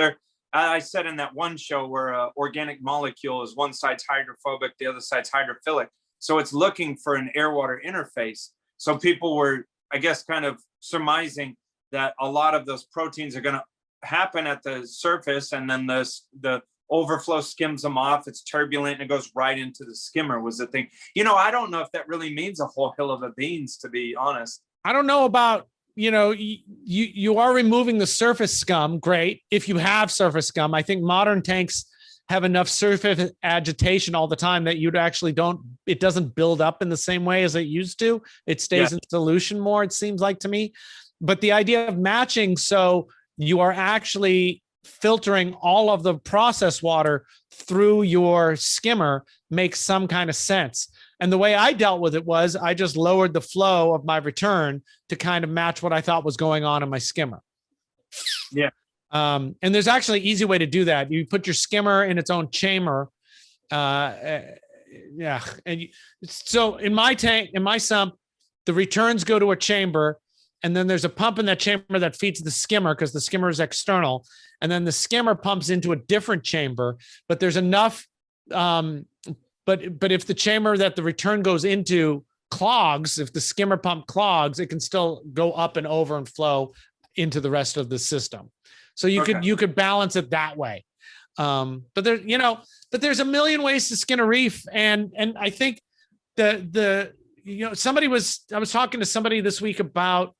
I said in that one show where organic molecule is one side's hydrophobic, the other side's hydrophilic. So it's looking for an air-water interface. So people were, I guess, kind of surmising that a lot of those proteins are going to happen at the surface, and then the overflow skims them off. It's turbulent and it goes right into the skimmer was the thing. I don't know if that really means a whole hill of beans, to be honest. I don't know about, you are removing the surface scum. Great. If you have surface scum, I think modern tanks have enough surface agitation all the time that it doesn't build up in the same way as it used to. It stays in solution more, it seems like to me. But the idea of matching, so you are actually filtering all of the process water through your skimmer, makes some kind of sense. And the way I dealt with it was I just lowered the flow of my return to kind of match what I thought was going on in my skimmer. Yeah. And there's actually an easy way to do that. You put your skimmer in its own chamber. And so in my tank, in my sump, the returns go to a chamber. And then there's a pump in that chamber that feeds the skimmer, because the skimmer is external. And then the skimmer pumps into a different chamber, but there's enough. But if the chamber that the return goes into clogs, if the skimmer pump clogs, it can still go up and over and flow into the rest of the system. So you could balance it that way. But there's a million ways to skin a reef. And I think I was talking to somebody this week about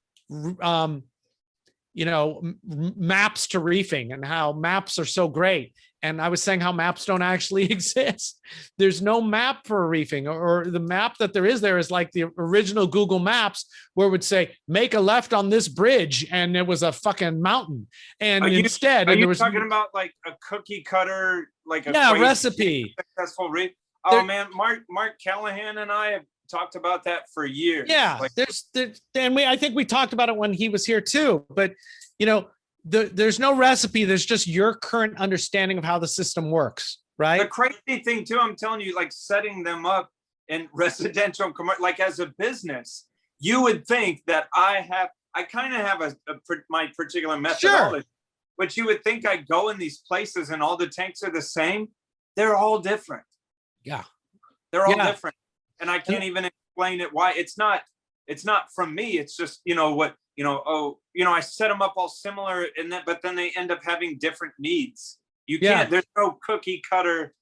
maps to reefing and how maps are so great. And I was saying how maps don't actually exist. There's no map for reefing, or the map that there is like the original Google Maps, where it would say, make a left on this bridge, and it was a fucking mountain. And instead, are you talking about like a cookie cutter, like a recipe? Successful reef. Oh man, Mark Callahan and I have talked about that for years. Yeah, I think we talked about it when he was here too. But there's no recipe. There's just your current understanding of how the system works, right? The crazy thing too, I'm telling you, like setting them up in residential, like as a business, you would think that I kind of have my particular methodology. Sure. but you would think I'd go in these places and all the tanks are the same. They're all different. Yeah. They're all different. And I can't even explain it why. It's not from me. It's just, I set them up all similar but then they end up having different needs. You can't, there's no cookie cutter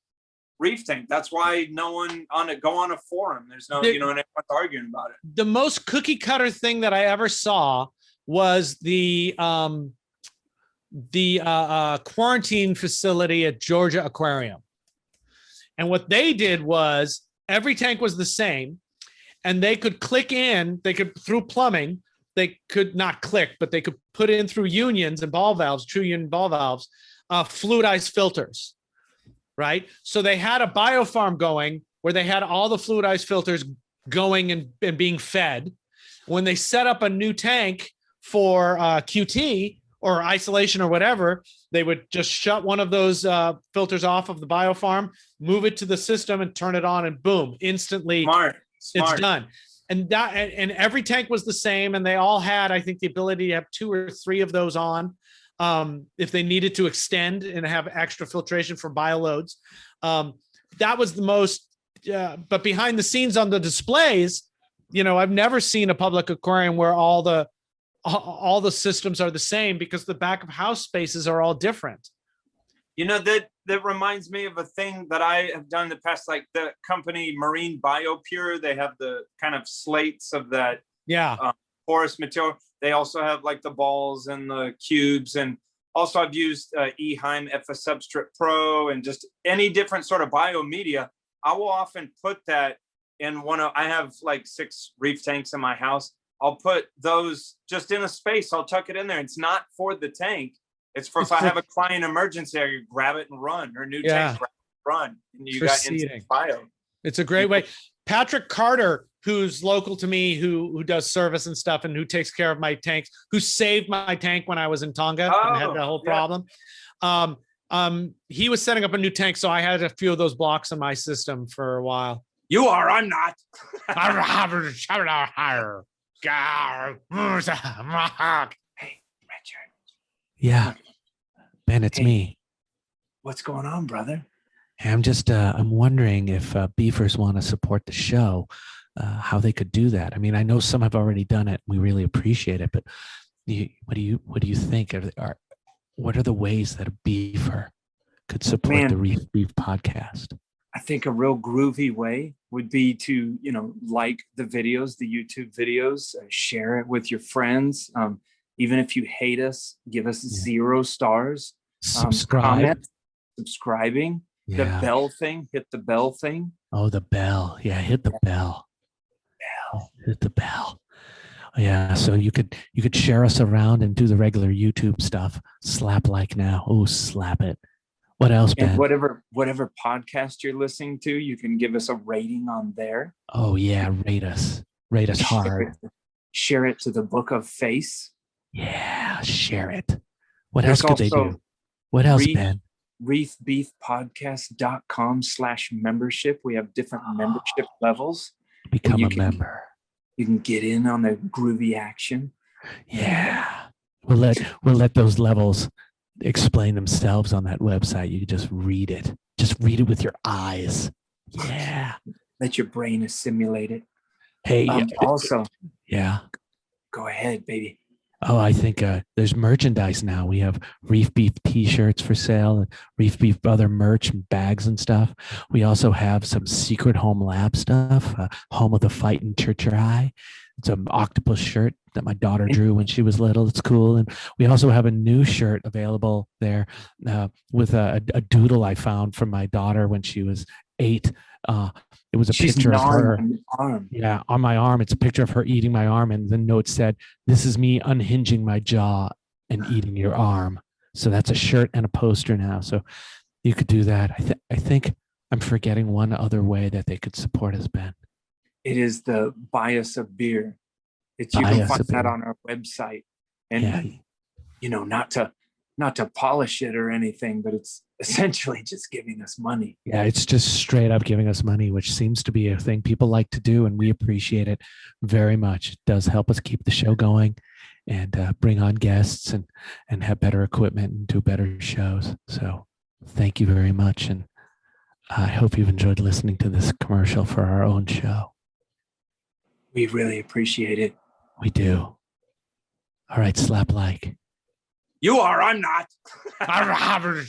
reef tank. That's why no one go on a forum. There's no, and everyone's arguing about it. The most cookie cutter thing that I ever saw was the quarantine facility at Georgia Aquarium. And what they did was every tank was the same, and they could click in, through plumbing, they could not click, but they could put in through unions and ball valves, true union ball valves, fluidized filters, right? So they had a biofarm going where they had all the fluidized filters going and being fed. When they set up a new tank for QT or isolation or whatever, they would just shut one of those filters off of the biofarm, move it to the system and turn it on, and boom, instantly Smart. It's done. And every tank was the same, and they all had, I think, the ability to have 2 or 3 of those on if they needed to extend and have extra filtration for bioloads. That was the most, but behind the scenes on the displays, I've never seen a public aquarium where all the systems are the same, because the back of house spaces are all different. That reminds me of a thing that I have done in the past, like the company Marine BioPure. They have the kind of slates of that porous material. They also have like the balls and the cubes. And also I've used Eheim FS Substrate Pro and just any different sort of biomedia. I will often put that in I have like 6 reef tanks in my house. I'll put those just in a space. I'll tuck it in there. It's not for the tank. It's for if I have a client emergency, I can grab it and run, or new tank, grab it, run. And you got instant bio. It's a great way. Patrick Carter, who's local to me, who does service and stuff, and who takes care of my tanks, who saved my tank when I was in Tonga and had the whole problem. He was setting up a new tank, so I had a few of those blocks in my system for a while. You are, I'm not. Hey, Richard. Yeah, Ben, it's me. What's going on, brother? Hey, I'm wondering if beefers want to support the show, how they could do that. I mean, I know some have already done it. We really appreciate it, but what do you think? What are the ways that a beefer could support the Reef podcast? I think a real groovy way would be to, like the videos, the YouTube videos, share it with your friends. Even if you hate us, give us 0 stars. Comment, subscribing, the bell thing, hit the bell thing. Oh, the bell. Yeah, hit the bell. Hit the bell. Yeah, so you could share us around and do the regular YouTube stuff. Slap like now. Oh, slap it. What else, Ben? And whatever podcast you're listening to, you can give us a rating on there. Oh yeah, rate us hard. Share it to the Book of Face. Yeah, share it. What else could they do? What else, Ben? reefbeefpodcast.com/membership. We have different membership levels. Become a member. You can get in on the groovy action. Yeah. We'll let those levels explain themselves on that website. You can just read it. Just read it with your eyes. Yeah. Let your brain assimilate it. Hey, also. Yeah. Go ahead, baby. Oh, I think there's merchandise now. We have Reef Beef t-shirts for sale and Reef Beef other merch and bags and stuff. We also have some Secret Home Lab stuff, Home of the Fightin' Church-Eye. It's an octopus shirt that my daughter drew when she was little. It's cool. And we also have a new shirt available there with a doodle I found from my daughter when she was 8. It was a picture of her. Yeah, on my arm. It's a picture of her eating my arm. And the note said, "This is me unhinging my jaw and eating your arm." So that's a shirt and a poster now. So you could do that. I think I'm forgetting one other way that they could support us, Ben. It is the Bias of Beer. You can find that on our website. And, not to polish it or anything, but it's essentially just giving us money. Yeah, it's just straight up giving us money, which seems to be a thing people like to do, and we appreciate it very much. It does help us keep the show going, and bring on guests and have better equipment and do better shows. So thank you very much. And I hope you've enjoyed listening to this commercial for our own show. We really appreciate it. We do. All right, slap like. You are, I'm not. I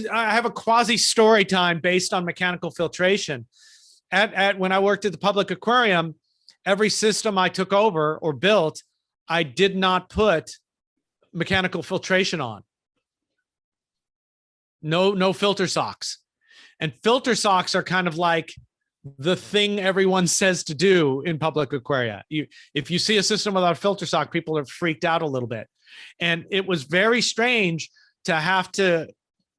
have a quasi story time based on mechanical filtration. When I worked at the public aquarium, every system I took over or built, I did not put mechanical filtration on. No filter socks. And filter socks are kind of like the thing everyone says to do in public aquaria. If you see a system without a filter sock, people are freaked out a little bit. And it was very strange to have to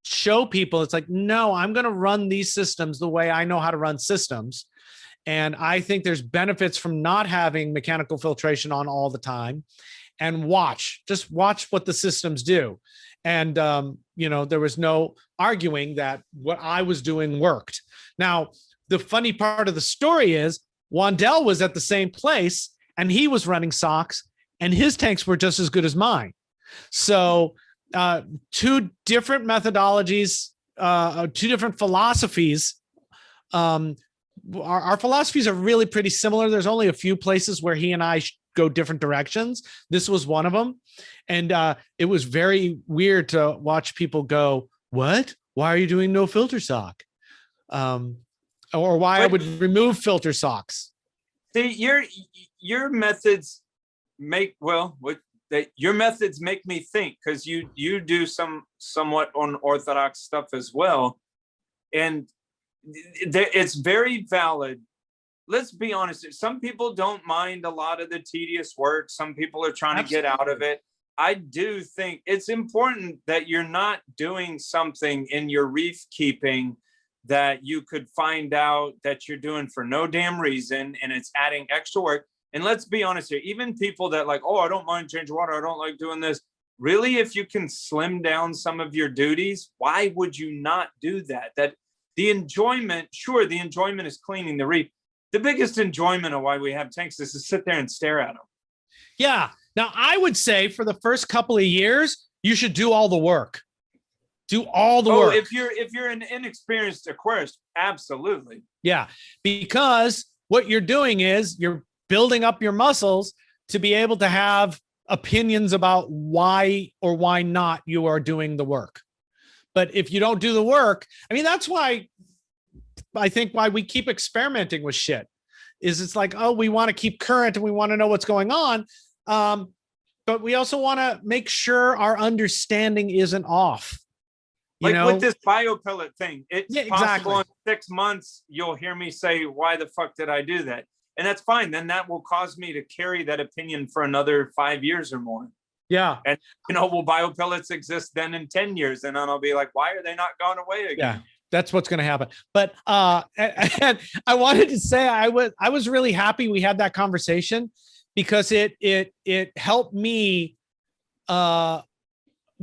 show people, it's like, no, I'm going to run these systems the way I know how to run systems. And I think there's benefits from not having mechanical filtration on all the time, and just watch what the systems do. And, there was no arguing that what I was doing worked. Now, the funny part of the story is Wandell was at the same place and he was running socks and his tanks were just as good as mine. So two different methodologies, two different philosophies. Our philosophies are really pretty similar. There's only a few places where he and I go different directions. This was one of them. And it was very weird to watch people go, what? Why are you doing no filter sock? Or why I would remove filter socks. See, your methods make your methods make me think, because you do some somewhat unorthodox stuff as well, and it's very valid. Let's be honest. Some people don't mind a lot of the tedious work. Some people are trying to get out of it. I do think it's important that you're not doing something in your reef keeping that you could find out that you're doing for no damn reason, and it's adding extra work. And let's be honest here, even people that like, oh, I don't mind changing water, I don't like doing this. Really, if you can slim down some of your duties, why would you not do that? That the enjoyment is cleaning the reef. The biggest enjoyment of why we have tanks is to sit there and stare at them. Yeah. Now, I would say for the first couple of years, you should do all the work. Do all the work. If you're an inexperienced aquarist, absolutely. Yeah, because what you're doing is you're building up your muscles to be able to have opinions about why or why not you are doing the work. But if you don't do the work, I mean, that's why I think why we keep experimenting with shit is it's like, oh, we want to keep current and we want to know what's going on. But we also want to make sure our understanding isn't off. With this biopellet thing, it's possible exactly. in 6 months, you'll hear me say, why the fuck did I do that? And that's fine. Then that will cause me to carry that opinion for another 5 years or more. Yeah. And, will biopellets exist then in 10 years? And then I'll be like, why are they not gone away again? Yeah, that's what's going to happen. But and I wanted to say I was really happy we had that conversation, because it helped me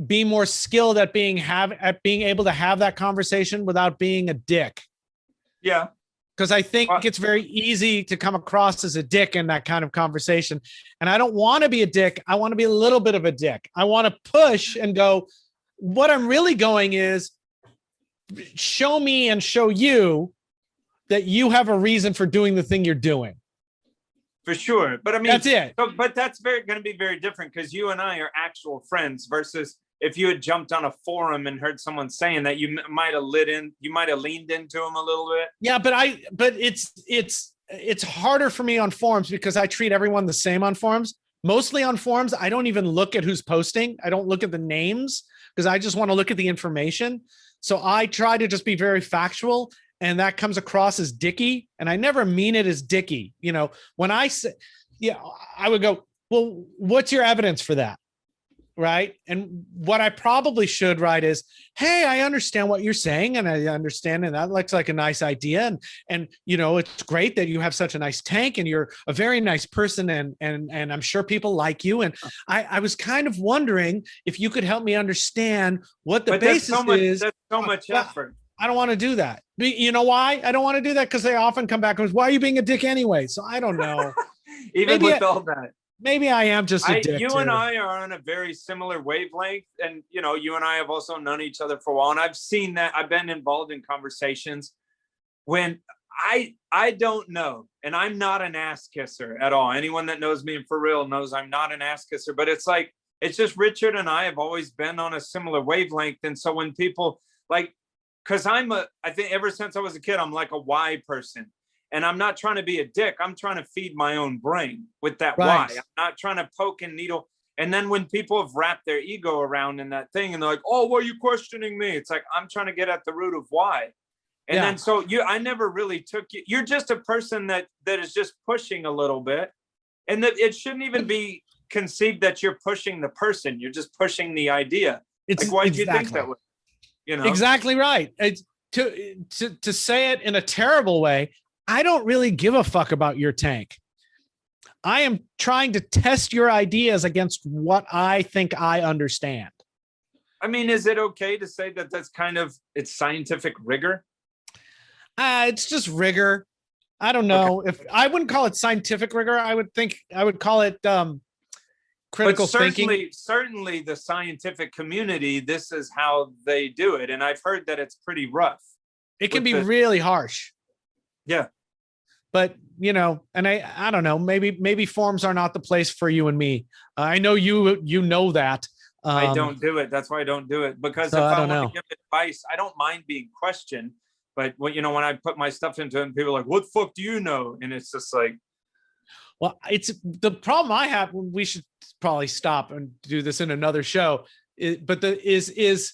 be more skilled at being able to have that conversation without being a dick. Yeah. Because I think it's very easy to come across as a dick in that kind of conversation. And I don't want to be a dick. I want to be a little bit of a dick. I want to push and go, what I'm really going is show me and show you that you have a reason for doing the thing you're doing. For sure. But I mean, that's it. But that's going to be very different, because you and I are actual friends versus if you had jumped on a forum and heard someone saying that, you might have leaned into them a little bit. Yeah, but it's harder for me on forums because I treat everyone the same on forums. Mostly on forums, I don't even look at who's posting. I don't look at the names because I just want to look at the information. So I try to just be very factual, and that comes across as dicky. And I never mean it as dicky. When I say, I would go, well, what's your evidence for that? Right. And what I probably should write is, hey, I understand what you're saying. And I understand. And that looks like a nice idea. And it's great that you have such a nice tank and you're a very nice person. And I'm sure people like you. And I was kind of wondering if you could help me understand what the basis is. That's so much effort. I don't want to do that. You know why I don't want to do that? Because they often come back and why are you being a dick anyway? So I don't know. Even with all that. Maybe I am just a dick. You and I are on a very similar wavelength. And, you know, you and I have also known each other for a while. And I've seen that. I've been involved in conversations when I don't know. And I'm not an ass kisser at all. Anyone that knows me for real knows I'm not an ass kisser. But it's like, it's just Richard and I have always been on a similar wavelength. And so when people like, because I think ever since I was a kid, I'm like a why person. And I'm not trying to be a dick. I'm trying to feed my own brain with that why. I'm not trying to poke and needle. And then when people have wrapped their ego around in that thing and they're like, oh, why are you questioning me? It's like, I'm trying to get at the root of why. And then so I never really took you. You're just a person that is just pushing a little bit. And that it shouldn't even be conceived that you're pushing the person. You're just pushing the idea. It's like, why do you think that way? You know? Exactly right. It's to say it in a terrible way. I don't really give a fuck about your tank. I am trying to test your ideas against what I think I understand. I mean, is it okay to say that that's kind of, it's scientific rigor? It's just rigor. I don't know if I wouldn't call it scientific rigor. I would call it critical thinking. Certainly the scientific community, this is how they do it. And I've heard that it's pretty rough. It can be really harsh. Yeah. But, you know, and I don't know, maybe forums are not the place for you and me. I know you know that. I don't do it. That's why I don't do it. Because if I want to give advice, I don't mind being questioned. But when I put my stuff into it, and people are like, what the fuck do you know? And it's just like, well, it's the problem I have. We should probably stop and do this in another show. But is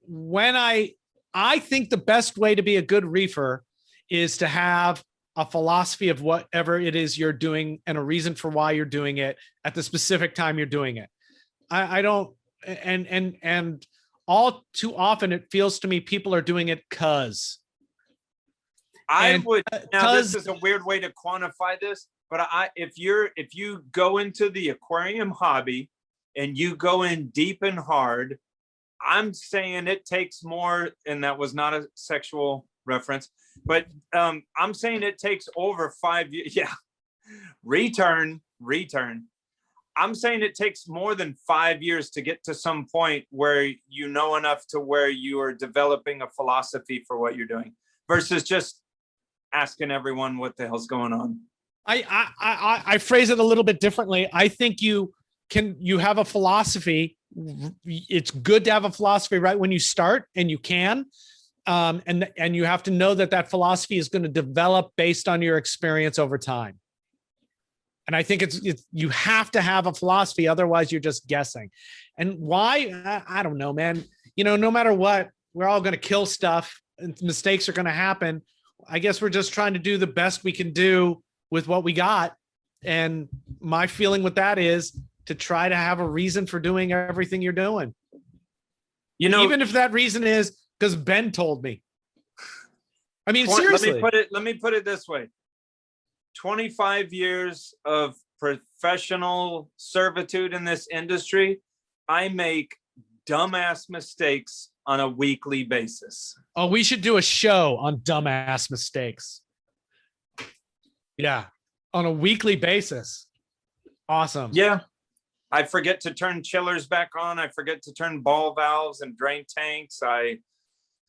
when I think the best way to be a good reefer is to have a philosophy of whatever it is you're doing and a reason for why you're doing it at the specific time you're doing it. I don't, and all too often it feels to me people are doing it because. This is a weird way to quantify this, but if you go into the aquarium hobby and you go in deep and hard, I'm saying it takes more, and that was not a sexual reference, but I'm saying it takes over 5 years. Yeah. Return. I'm saying it takes more than 5 years to get to some point where you know enough to where you are developing a philosophy for what you're doing versus just asking everyone what the hell's going on. I phrase it a little bit differently. I think you have a philosophy. It's good to have a philosophy right when you start, and you can, and you have to know that philosophy is going to develop based on your experience over time. And I think it's you have to have a philosophy, otherwise you're just guessing. And why? I don't know, man. You know, no matter what, we're all going to kill stuff, and mistakes are going to happen. I guess we're just trying to do the best we can do with what we got. And my feeling with that is to try to have a reason for doing everything you're doing. You know, even if that reason is because Ben told me. I mean, seriously. Let me put it this way. 25 years of professional servitude in this industry, I make dumbass mistakes on a weekly basis. Oh, we should do a show on dumbass mistakes. Yeah, on a weekly basis. Awesome. Yeah. I forget to turn chillers back on. I forget to turn ball valves and drain tanks. I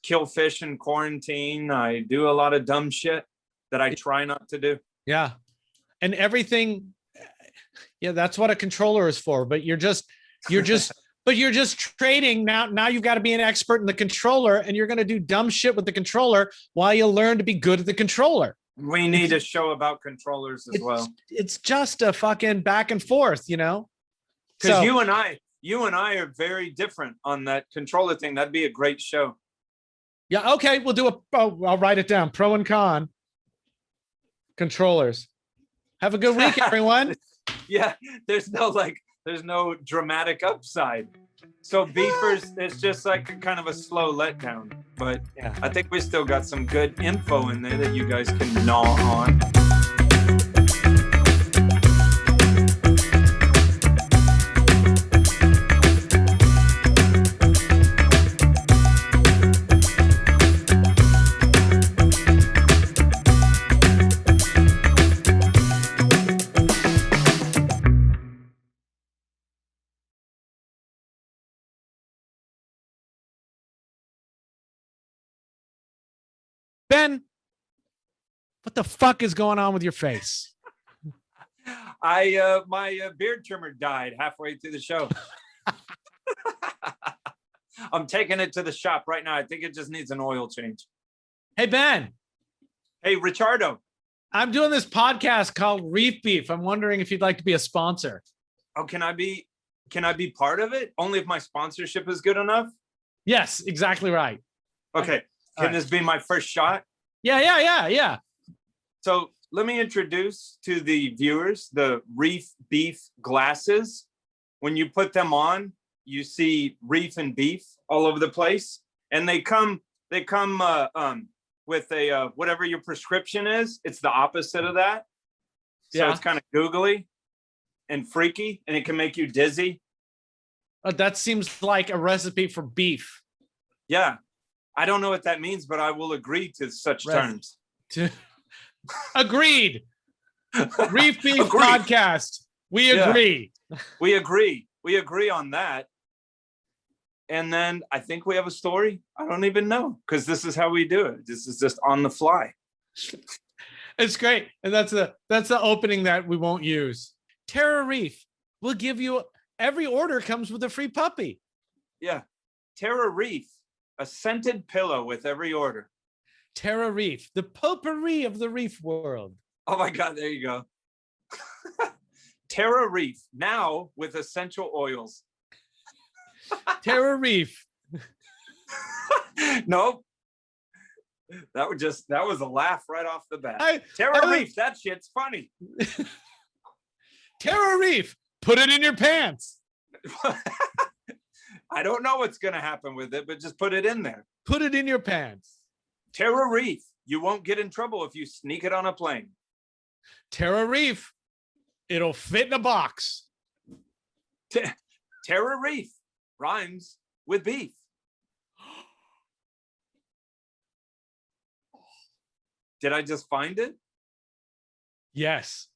kill fish in quarantine. I do a lot of dumb shit that I try not to do. Yeah. And everything. Yeah, that's what a controller is for. But you're just trading now. Now you've got to be an expert in the controller, and you're going to do dumb shit with the controller while you learn to be good at the controller. We need a show about controllers as well. It's just a fucking back and forth, you know? Because you and I are very different on that controller thing. That'd be a great show. Yeah. Okay. We'll do I'll write it down. Pro and con controllers. Have a good week, everyone. Yeah. There's no dramatic upside. So Beefers, it's just like kind of a slow letdown, but yeah, I think we still got some good info in there that you guys can gnaw on. Ben, what the fuck is going on with your face? My beard trimmer died halfway through the show. I'm taking it to the shop right now. I think it just needs an oil change. Hey, Ben. Hey, Richardo. I'm doing this podcast called Reef Beef. I'm wondering if you'd like to be a sponsor. Oh, can I be part of it? Only if my sponsorship is good enough? Yes, exactly right. Okay. Can this be my first shot? Yeah. So let me introduce to the viewers the Reef Beef glasses. When you put them on, you see reef and beef all over the place. And they come with a whatever your prescription is. It's the opposite of that. So it's kind of googly and freaky, and it can make you dizzy. That seems like a recipe for beef. Yeah. I don't know what that means, but I will agree to such terms. Agreed. Reef Beef podcast. We agree. We agree. We agree on that. And then I think we have a story. I don't even know, because this is how we do it. This is just on the fly. It's great. And that's the opening that we won't use. TerraReef will give you, every order comes with a free puppy. Yeah. TerraReef, a scented pillow with every order. TerraReef, the potpourri of the reef world. Oh my God, there you go. TerraReef, now with essential oils. TerraReef. Nope. That was a laugh right off the bat. TerraReef, that shit's funny. TerraReef, put it in your pants. I don't know what's going to happen with it, but just put it in there. Put it in your pants. TerraReef, you won't get in trouble if you sneak it on a plane. TerraReef, it'll fit in a box. TerraReef rhymes with beef. Did I just find it? Yes.